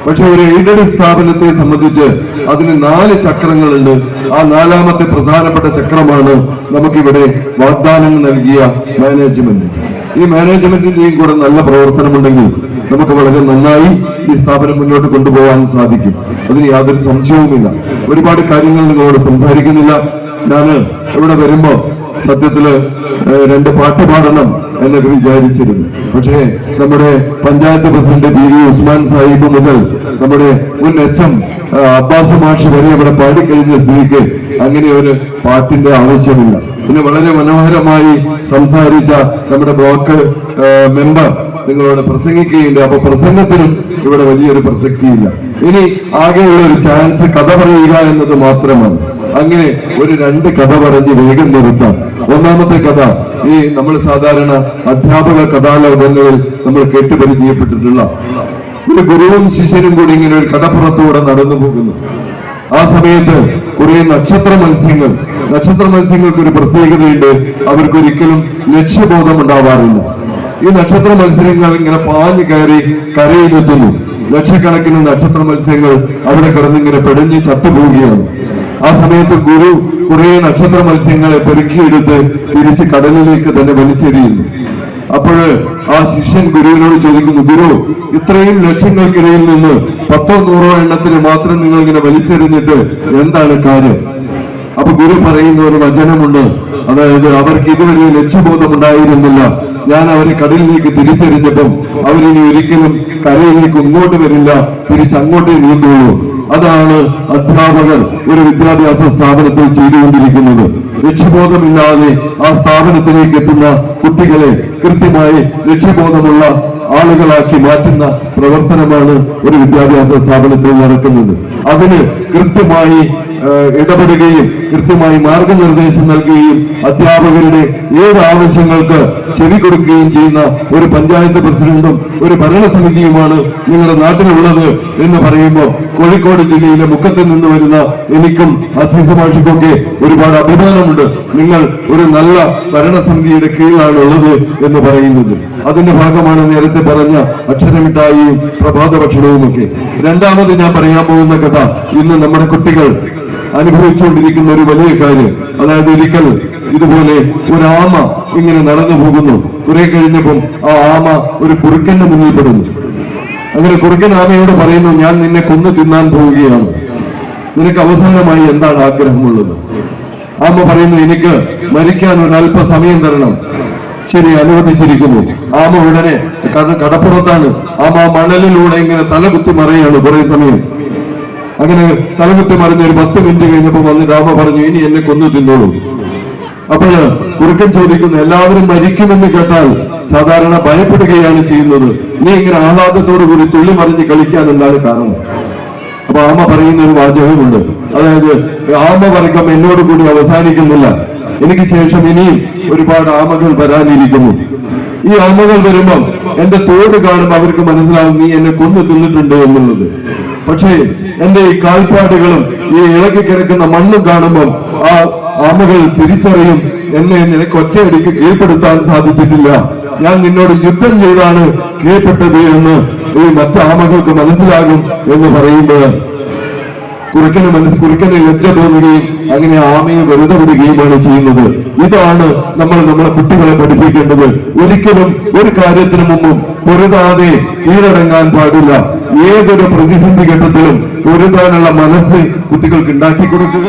പക്ഷെ ഒരു എയ്ഡഡ് സ്ഥാപനത്തെ സംബന്ധിച്ച് അതിന് 4 ചക്രങ്ങളുണ്ട്. ആ 4ാമത്തെ പ്രധാനപ്പെട്ട ചക്രമാണ് നമുക്കിവിടെ വാഗ്ദാനങ്ങൾ നൽകിയ മാനേജ്മെന്റ്. ഈ മാനേജ്മെന്റിന്റെയും കൂടെ നല്ല പ്രവർത്തനമുണ്ടെങ്കിൽ നമുക്ക് വളരെ നന്നായി ഈ സ്ഥാപനം മുന്നോട്ട് കൊണ്ടുപോകാൻ സാധിക്കും. അതിന് യാതൊരു സംശയവുമില്ല. ഒരുപാട് കാര്യങ്ങൾ നിങ്ങളോട് സംസാരിക്കുന്നില്ല. ഞാൻ ഇവിടെ വരുമ്പോ സത്യത്തില് 2 പാട്ട് പാടണം എന്നൊക്കെ വിചാരിച്ചിരുന്നു. പക്ഷേ നമ്മുടെ panchayat president P V Usman Sahib മുതൽ നമ്മുടെ മുൻ എച്ച്.എം. അബ്ബാസ് മാഷ് വരെ ഇവിടെ പാടിക്കഴിഞ്ഞ സ്ഥിതിക്ക് അങ്ങനെ ഒരു പാട്ടിന്റെ ആവശ്യമില്ല. പിന്നെ വളരെ മനോഹരമായി സംസാരിച്ച നമ്മുടെ ബ്ലോക്ക് മെമ്പർ നിങ്ങളോട് പ്രസംഗിക്കുകയുണ്ട്. അപ്പൊ പ്രസംഗത്തിനും ഇവിടെ വലിയൊരു പ്രസക്തിയില്ല. ഇനി ആകെയുള്ള ഒരു ചാൻസ് കഥ പറയുക എന്നത് മാത്രമാണ്. അങ്ങനെ ഒരു 2 കഥ പറഞ്ഞ് വേഗം നിർത്താം. ഒന്നാമത്തെ കഥ ഈ നമ്മൾ സാധാരണ അധ്യാപക കഥാലോകങ്ങളിൽ നമ്മൾ കേട്ടുപരിചയപ്പെട്ടിട്ടുള്ള ഒരു ഗുരുവും ശിഷ്യനും കൂടി ഇങ്ങനെ ഒരു കടപ്പുറത്തൂടെ നടന്നു പോകുന്നു. ആ സമയത്ത് കുറെ നക്ഷത്ര മത്സ്യങ്ങൾക്ക് ഒരു പ്രത്യേകതയുണ്ട്. അവർക്കൊരിക്കലും ലക്ഷ്യബോധം ഉണ്ടാവാറില്ല. ഈ നക്ഷത്ര മത്സ്യങ്ങൾ ഇങ്ങനെ പാഞ്ഞു കയറി കരയിലെത്തുന്നു. ലക്ഷക്കണക്കിന് നക്ഷത്ര മത്സ്യങ്ങൾ അവിടെ കിടന്നിങ്ങനെ പെടഞ്ഞ് ചത്തുപോവുകയാണ്. ആ സമയത്ത് ഗുരു കുറെ നക്ഷത്ര മത്സ്യങ്ങളെ പെറുക്കിയെടുത്ത് തിരിച്ച് കടലിലേക്ക് തന്നെ വലിച്ചെറിയുന്നു. അപ്പോൾ ആ ശിഷ്യൻ ഗുരുവിനോട് ചോദിക്കുന്നു, ഗുരു, ഇത്രയും ലക്ഷങ്ങൾക്കിടയിൽ നിന്ന് 10 100 എണ്ണത്തിന് മാത്രം നിങ്ങൾ ഇങ്ങനെ വലിച്ചെറിഞ്ഞിട്ട് എന്താണ് കാര്യം? അപ്പൊ ഗുരു പറയുന്ന ഒരു വചനമുണ്ട്. അതായത് അവർക്ക് ഇതുവരെ ലക്ഷ്യബോധം ഉണ്ടായിരുന്നില്ല. ഞാൻ അവരെ കടലിലേക്ക് തിരിച്ചെറിഞ്ഞപ്പം അവരിനി ഒരിക്കലും കരയിലേക്ക് ഇങ്ങോട്ട് വരില്ല, തിരിച്ചങ്ങോട്ടേ നീങ്ങുള്ളൂ. അതാണ് അധ്യാപകർ ഒരു വിദ്യാഭ്യാസ സ്ഥാപനത്തിൽ ചെയ്തുകൊണ്ടിരിക്കുന്നത്. ലക്ഷ്യബോധമില്ലാതെ ആ സ്ഥാപനത്തിലേക്ക് എത്തുന്ന കുട്ടികളെ കൃത്യമായി ലക്ഷ്യബോധമുള്ള ആളുകളാക്കി മാറ്റുന്ന പ്രവർത്തനമാണ് ഒരു വിദ്യാഭ്യാസ സ്ഥാപനത്തിൽ നടക്കുന്നത്. അതിന് കൃത്യമായി ഇടപെടുകയും കൃത്യമായി മാർഗനിർദ്ദേശം നൽകുകയും അധ്യാപകരുടെ ഏത് ആവശ്യങ്ങൾക്ക് ചെവി കൊടുക്കുകയും ചെയ്യുന്ന ഒരു പഞ്ചായത്ത് പ്രസിഡന്റും ഒരു ഭരണസമിതിയുമാണ് നിങ്ങളുടെ നാട്ടിലുള്ളത് എന്ന് പറയുമ്പോൾ കോഴിക്കോട് ജില്ലയിലെ മുക്കത്ത് നിന്ന് വരുന്ന എനിക്കും അസീസ് മാഷിക്കൊക്കെ ഒരുപാട് അഭിമാനമുണ്ട്. നിങ്ങൾ ഒരു നല്ല ഭരണസമിതിയുടെ കീഴിലാണ് ഉള്ളത് എന്ന് പറയുന്നത്. അതിന്റെ ഭാഗമാണ് നേരത്തെ പറഞ്ഞ അക്ഷരമിഠായിയും പ്രഭാത ഭക്ഷണവും ഒക്കെ. രണ്ടാമത് ഞാൻ പറയാൻ പോകുന്ന കഥ ഇന്ന് നമ്മുടെ കുട്ടികൾ അനുഭവിച്ചുകൊണ്ടിരിക്കുന്ന ഒരു വലിയ കാര്യം. അതായത് ഒരിക്കൽ ഇതുപോലെ ഒരു ആമ ഇങ്ങനെ നടന്നു പോകുന്നു. കുറെ കഴിഞ്ഞപ്പം ആ ആമ ഒരു കുറുക്കന്റെ മുന്നിൽ പെടുന്നു. അങ്ങനെ കുറുക്കൻ ആമയോട് പറയുന്നു, ഞാൻ നിന്നെ കൊന്നു തിന്നാൻ പോവുകയാണ്. നിനക്ക് അവസാനമായി എന്താണ് ആഗ്രഹമുള്ളത്? ആമ പറയുന്നു, എനിക്ക് മരിക്കാൻ ഒരല്പ സമയം തരണം. ശരി, അനുവദിച്ചിരിക്കുന്നു. ആമ ഉടനെ, കാരണം കടപ്പുറത്താണ്, ആമ മണലിലൂടെ ഇങ്ങനെ തലകുത്തി മറിയാണ് കുറെ സമയം. അങ്ങനെ തലകുത്തി മറിഞ്ഞ ഒരു 10 മിനിറ്റ് കഴിഞ്ഞപ്പോൾ വന്ന് രാമ പറഞ്ഞു, ഇനി എന്നെ കൊന്നു തിന്നോളൂ. അപ്പോൾ കുറുക്കൻ ചോദിക്കുന്നു, എല്ലാവരും മരിക്കുമെന്ന് കേട്ടാൽ സാധാരണ ഭയപ്പെടുകയാണ് ചെയ്യുന്നത്, നീ ഇങ്ങനെ ആഹ്ലാദത്തോടു കൂടി തുള്ളി മറിഞ്ഞ് കളിക്കാൻ എന്താണ് കാരണം? അപ്പൊ ആമ പറയുന്ന ഒരു വാചകമുണ്ട്. അതായത് ആമവർഗം എന്നോട് കൂടി അവസാനിക്കുന്നില്ല, എനിക്ക് ശേഷം ഇനിയും ഒരുപാട് ആമകൾ വരാനിരിക്കുന്നു. ഈ ആമകൾ വരുമ്പം എന്റെ തോട് കാണുമ്പോൾ അവർക്ക് മനസ്സിലാവും നീ എന്നെ കൊന്നു തിന്നിട്ടുണ്ട് എന്നുള്ളത്. പക്ഷേ എന്റെ ഈ കാൽപ്പാടുകളും ഈ ഇളകി കിടക്കുന്ന മണ്ണും കാണുമ്പോൾ ആ ആമകൾ തിരിച്ചറിയും, എന്നെ നിനക്ക് ഒറ്റയടിക്ക് കീഴ്പ്പെടുത്താൻ സാധിച്ചിട്ടില്ല, ഞാൻ നിന്നോട് യുദ്ധം ചെയ്താണ് കീഴ്പ്പെട്ടത് എന്ന് ഈ മറ്റു ആമകൾക്ക് മനസ്സിലാകും എന്ന് പറയുമ്പോൾ കുറുക്കന് ലജ്ജ തോന്നുകയും അങ്ങനെ ആമയെ വെറുതെ വിടുകയുമാണ് ചെയ്യുന്നത്. ഇതാണ് നമ്മൾ നമ്മുടെ കുട്ടികളെ പഠിപ്പിക്കേണ്ടത്. ഒരിക്കലും ഒരു കാര്യത്തിന് മുമ്പും പൊരുതാതെ കീഴടങ്ങാൻ പാടില്ല. ഏതൊരു പ്രതിസന്ധി ഘട്ടത്തിലും പൊരുതാനുള്ള മനസ്സ് കുട്ടികൾക്ക് ഉണ്ടാക്കി കൊടുക്കുക.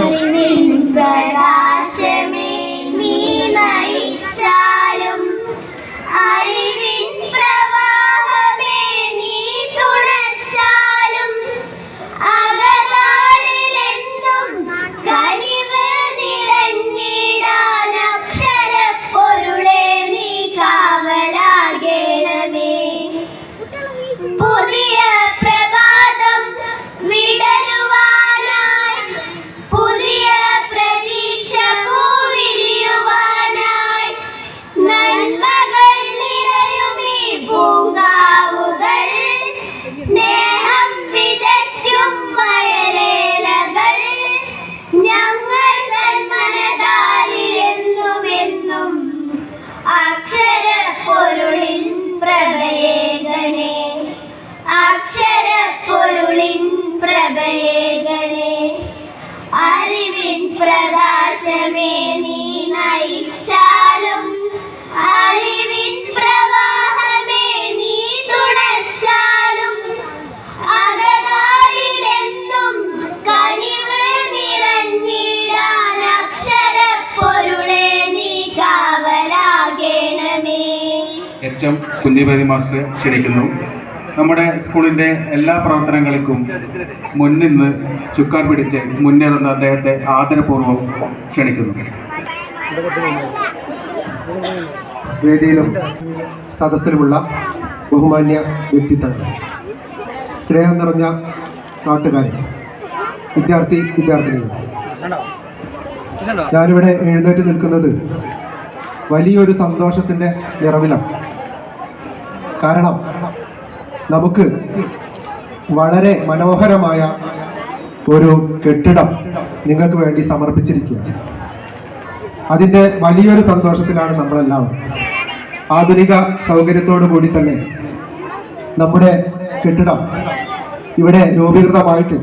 പുതിയ കുഞ്ഞിമതി മാസ്റ്റർ ക്ഷണിക്കുന്നു. നമ്മുടെ സ്കൂളിൻ്റെ എല്ലാ പ്രവർത്തനങ്ങൾക്കും മുൻനിന്ന് ചുക്കാൻ പിടിച്ച് മുന്നേറുന്ന അദ്ദേഹത്തെ ആദരപൂർവ്വം ക്ഷണിക്കുന്നു. വേദിയിലും സദസ്സിലുമുള്ള ബഹുമാന്യ വ്യക്തിത്വങ്ങൾ, സ്നേഹം നിറഞ്ഞ നാട്ടുകാർ, വിദ്യാർത്ഥിനികൾ, ഞാനിവിടെ എഴുന്നേറ്റ് നിൽക്കുന്നത് വലിയൊരു സന്തോഷത്തിൻ്റെ നിറവിലാണ്. കാരണം നമുക്ക് വളരെ മനോഹരമായ ഒരു കെട്ടിടം നിങ്ങൾക്ക് വേണ്ടി സമർപ്പിച്ചിരിക്കുകയാണ്. അതിൻ്റെ വലിയൊരു സന്തോഷത്തിലാണ് നമ്മളെല്ലാവരും. ആധുനിക സൗകര്യത്തോടു കൂടി തന്നെ നമ്മുടെ കെട്ടിടം ഇവിടെ രൂപീകൃതമായിട്ട്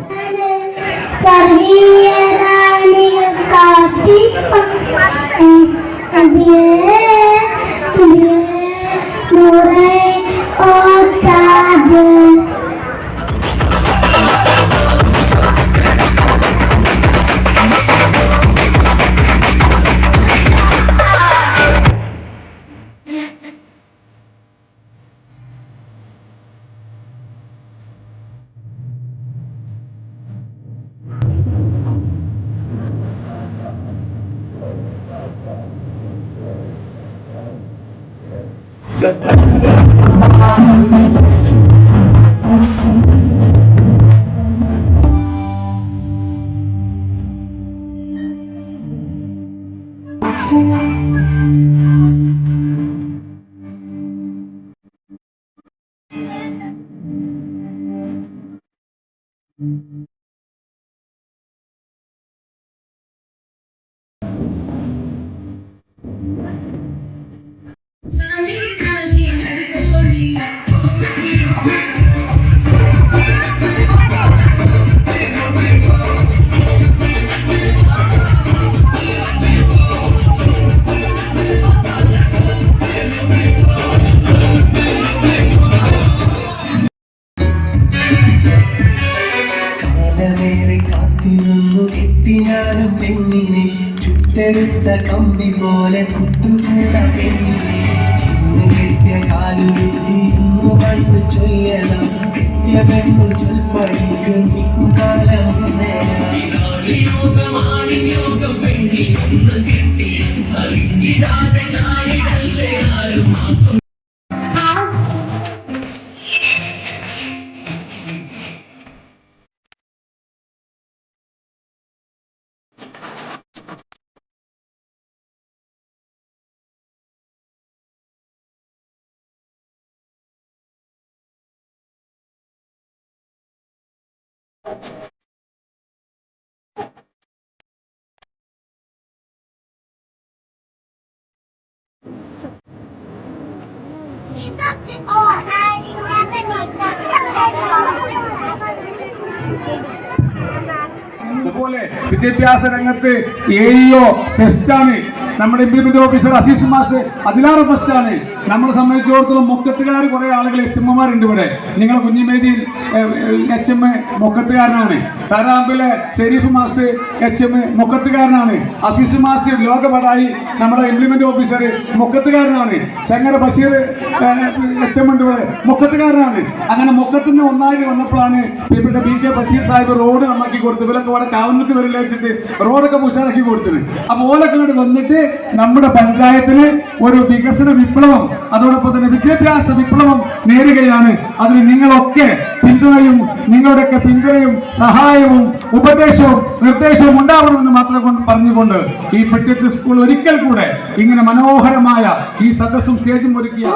ചുട്ടെടുത്ത കമ്പി പോലെ തൊട്ടുകൂട പെണ്ണിനെ ഇന്ന് കെട്ടിയ കാലുരുത്തി ഇന്ന് പണ്ട് ചൊല്ലണം കെട്ടിയ പെണ്ണു ചൊൽപ്പടിക്ക് നിൽക്കും കാലം അതുപോലെ വിദ്യാഭ്യാസ രംഗത്ത് AEO ഫെസ്റ്റാണ്. നമ്മുടെ ഇംപ്ലിമെന്റ് ഓഫീസർ അസീസ് മാഷ് അതിലാറ് ഫെസ്റ്റാണ്. നമ്മളെ സംബന്ധിച്ചിടത്തോളം മുക്കത്തുകാർ കുറെ ആളുകൾ HM-മാരുണ്ട് ഇവിടെ. നിങ്ങളെ കുഞ്ഞിമേദിയിൽ HM മുക്കത്തുകാരനാണ്. താരാമ്പിലെ ഷെരീഫ് മാസ്റ്റർ HM മുക്കത്തുകാരനാണ്. അസീസ് മാസ്റ്റർ ലോകപടായി നമ്മുടെ ഇംപ്ലിമെന്റ് ഓഫീസർ മുക്കത്തുകാരനാണ്. ചങ്ങര ബഷീർ HM ഉണ്ട് ഇവിടെ, മുക്കത്തുകാരനാണ്. അങ്ങനെ മുക്കത്തിന് ഒന്നായിട്ട് വന്നപ്പോഴാണ് ഇവിടെ BK ബഷീർ സാഹിബ് റോഡ് നന്നാക്കി കൊടുത്തു. ഇവരൊക്കെ ഇവിടെ കാവലിക്ക് വരില്ല വെച്ചിട്ട് റോഡൊക്കെ ഉഷാറാക്കി കൊടുത്തത്. അപ്പോൾ ഓലൊക്കെ വന്നിട്ട് നമ്മുടെ പഞ്ചായത്തിന് ഒരു വികസന വിപ്ലവം, അതോടൊപ്പം തന്നെ വിദ്യാഭ്യാസ വിപ്ലവം നേരുകയാണ്. അതിന് നിങ്ങളൊക്കെ പിന്തുണയും നിങ്ങളുടെയൊക്കെ പിന്തുണയും സഹായവും ഉപദേശവും നിർദ്ദേശവും ഉണ്ടാവണമെന്ന് മാത്രം പറഞ്ഞുകൊണ്ട് ഈ പെട്ടിയത്ത് സ്കൂൾ ഒരിക്കൽ കൂടെ ഇങ്ങനെ മനോഹരമായ ഈ സദസ്സും സ്റ്റേജും ഒരുക്കിയ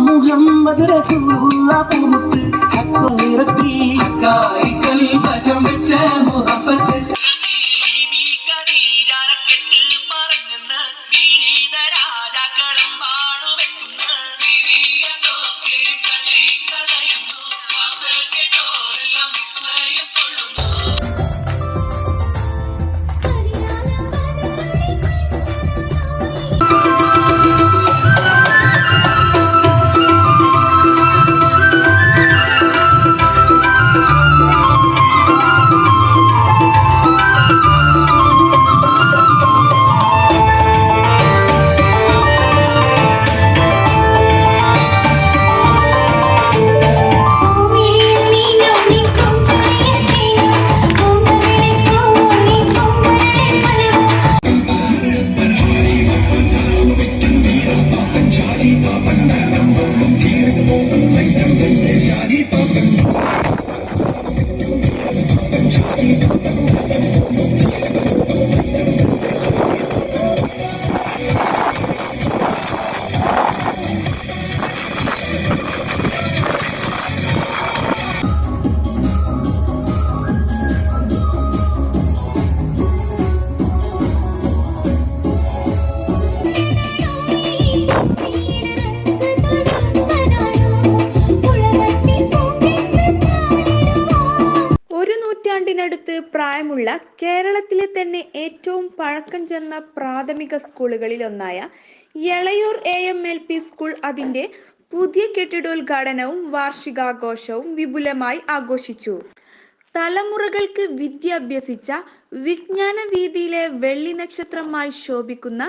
മുഹമ്മദ് റസൂലുള്ള പൂത്ത് ഹക്കോറത്തി കായിക്കൽ ഭഗം വെച്ച മുഹബത്ത് നൂറ്റാണ്ടിനടുത്ത് പ്രായമുള്ള കേരളത്തിലെ തന്നെ ഏറ്റവും പഴക്കം ചെന്ന പ്രാഥമിക സ്കൂളുകളിൽ ഒന്നായ എളയൂർ AMLP സ്കൂൾ അതിന്റെ പുതിയ കെട്ടിടോദ്ഘാടനവും വാർഷികാഘോഷവും വിപുലമായി ആഘോഷിച്ചു. തലമുറകൾക്ക് വിദ്യ അഭ്യസിച്ച വിജ്ഞാന വീതിയിലെ വെള്ളി നക്ഷത്രമായി ശോഭിക്കുന്ന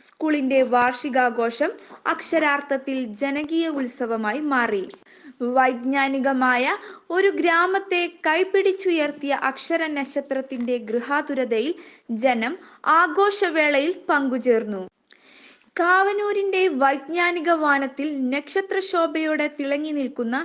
സ്കൂളിന്റെ വാർഷികാഘോഷം അക്ഷരാർത്ഥത്തിൽ ജനകീയ ഉത്സവമായി മാറി. വൈജ്ഞാനികമായ ഒരു ഗ്രാമത്തെ കൈപിടിച്ചുയർത്തിയ അക്ഷര നക്ഷത്രത്തിന്റെ ഗൃഹാതുരതയിൽ ജനം ആഘോഷവേളയിൽ പങ്കുചേർന്നു. കാവനൂരിന്റെ വൈജ്ഞാനിക വാനത്തിൽ നക്ഷത്ര ശോഭയോടെ തിളങ്ങി നിൽക്കുന്ന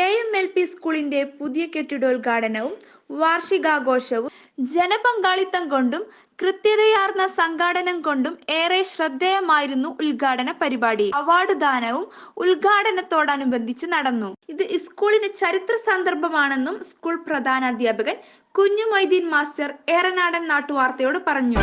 AMLP സ്കൂളിന്റെ പുതിയ കെട്ടിടോദ്ഘാടനവും വാർഷികാഘോഷവും ജനപങ്കാളിത്തം കൊണ്ടും കൃത്യതയാർന്ന സംഘാടനം കൊണ്ടും ഏറെ ശ്രദ്ധേയമായിരുന്നു. ഉദ്ഘാടന പരിപാടി അവാർഡ് ദാനവും ഉദ്ഘാടനത്തോടനുബന്ധിച്ച് നടന്നു. ഇത് സ്കൂളിന് ചരിത്ര സന്ദർഭമാണെന്നും സ്കൂൾ പ്രധാനാധ്യാപകൻ കുഞ്ഞു മൊയ്തീൻ മാസ്റ്റർ ഏറനാടൻ നാട്ടുവാർത്തയോട് പറഞ്ഞു.